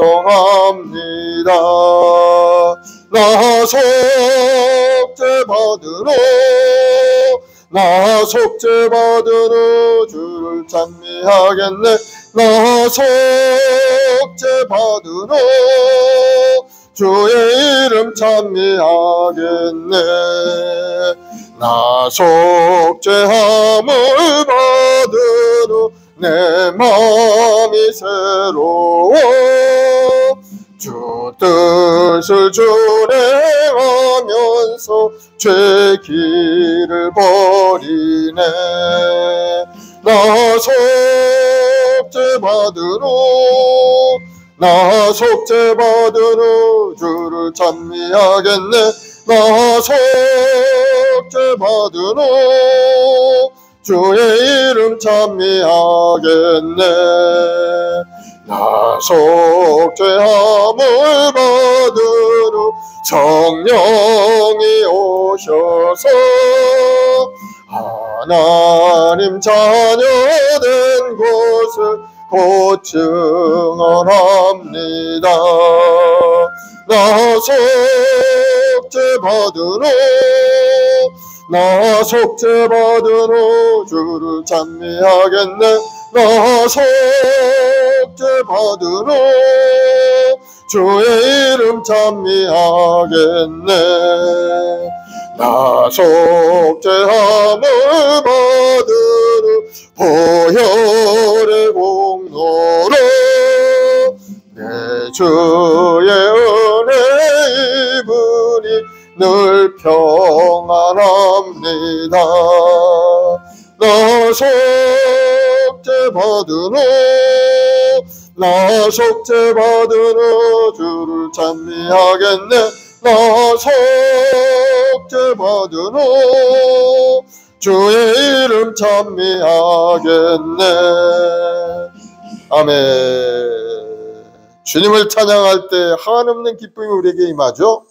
나 속죄 받은 후 주를 찬미하겠네. 나 속죄 받은 후 주의 이름 찬미하겠네. 나 속죄함을 받은 후 내 마음이 새로워 주 뜻을 준행하면서 죄 길을 버리네. 나 속죄 받은 후 주를 찬미하겠네. 나 속죄 받은 후 주의 이름 찬미하겠네. 나 속죄함을 받은 후 성령이 오셔서 하나님 자녀된 것을 곧 증언합니다. 나 속죄 속죄받으노 나 속죄받으노 주를 찬미하겠네 나 속죄받으노 주의 이름 찬미하겠네 나 속죄함을 받으는 보혈의 공로로 내 주의 은혜 입으니 늘 평안합니다 나 속죄받으노 나 속죄받으노 주를 찬미하겠네 나 속죄받으노 주의 이름 찬미하겠네 아멘 주님을 찬양할 때 한없는 기쁨이 우리에게 임하죠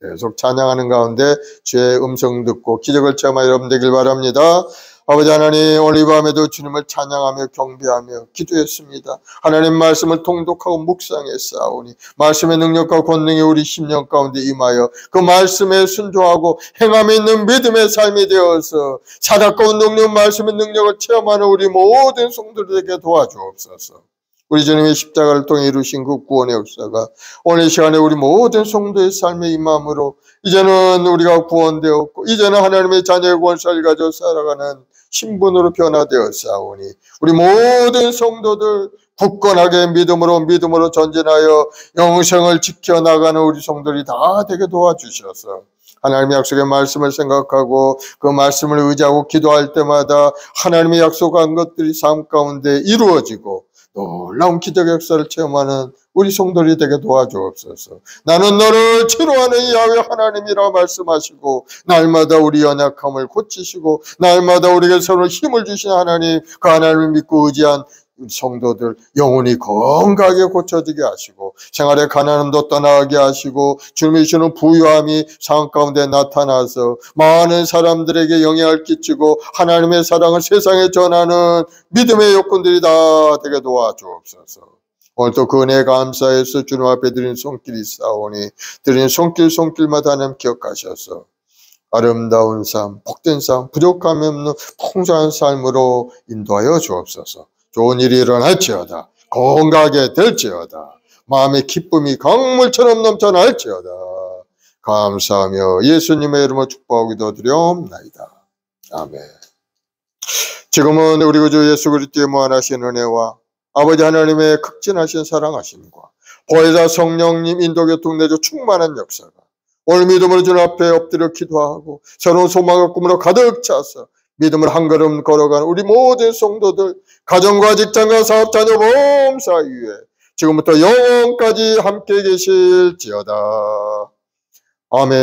계속 찬양하는 가운데 주의 음성 듣고 기적을 체험하여 여러분 되길 바랍니다 아버지 하나님 오늘 이 밤에도 주님을 찬양하며 경배하며 기도했습니다. 하나님 말씀을 통독하고 묵상했사오니 말씀의 능력과 권능이 우리 심령 가운데 임하여 그 말씀에 순종하고 행함에 있는 믿음의 삶이 되어서 사닥과 운동력 말씀의 능력을 체험하는 우리 모든 성도들에게 도와주옵소서. 우리 주님의 십자가를 통해 이루신 그 구원의 역사가 오늘 이 시간에 우리 모든 성도의 삶에 임함으로 이제는 우리가 구원되었고 이제는 하나님의 자녀의 권세를 가지고 살아가는 신분으로 변화되었사오니 우리 모든 성도들 굳건하게 믿음으로 전진하여 영생을 지켜나가는 우리 성도들이 다 되게 도와주셔서 하나님의 약속의 말씀을 생각하고 그 말씀을 의지하고 기도할 때마다 하나님의 약속한 것들이 삶 가운데 이루어지고 놀라운 기적의 역사를 체험하는 우리 성도들이 되게 도와주옵소서. 나는 너를 치료하는 야훼 하나님이라 말씀하시고 날마다 우리 연약함을 고치시고 날마다 우리에게 서로 힘을 주시는 하나님 그 하나님을 믿고 의지한 성도들 영혼이 건강하게 고쳐지게 하시고 생활의 가난함도 떠나게 하시고 주님이 주는 부유함이 상황 가운데 나타나서 많은 사람들에게 영향을 끼치고 하나님의 사랑을 세상에 전하는 믿음의 여건들이 다 되게 도와주옵소서. 오늘도 그 은혜 감사해서 주님 앞에 드린 손길이 있사오니 드린 손길마다 하나님 기억하셔서 아름다운 삶, 복된 삶, 부족함이 없는 풍성한 삶으로 인도하여 주옵소서. 좋은 일이 일어날지어다. 건강하게 될지어다. 마음의 기쁨이 강물처럼 넘쳐날지어다. 감사하며 예수님의 이름으로 축복하기도 드려옵나이다. 아멘. 지금은 우리 구주 예수 그리스도의 무한하신 은혜와 아버지 하나님의 극진하신 사랑하심과 보혜사 성령님 인도교통 내주 충만한 역사가 오늘 믿음으로 주님 앞에 엎드려 기도하고 새로운 소망과 꿈으로 가득 차서 믿음을 한 걸음 걸어가는 우리 모든 성도들 가정과 직장과 사업 자녀 범사 위에 지금부터 영원까지 함께 계실지어다. 아멘.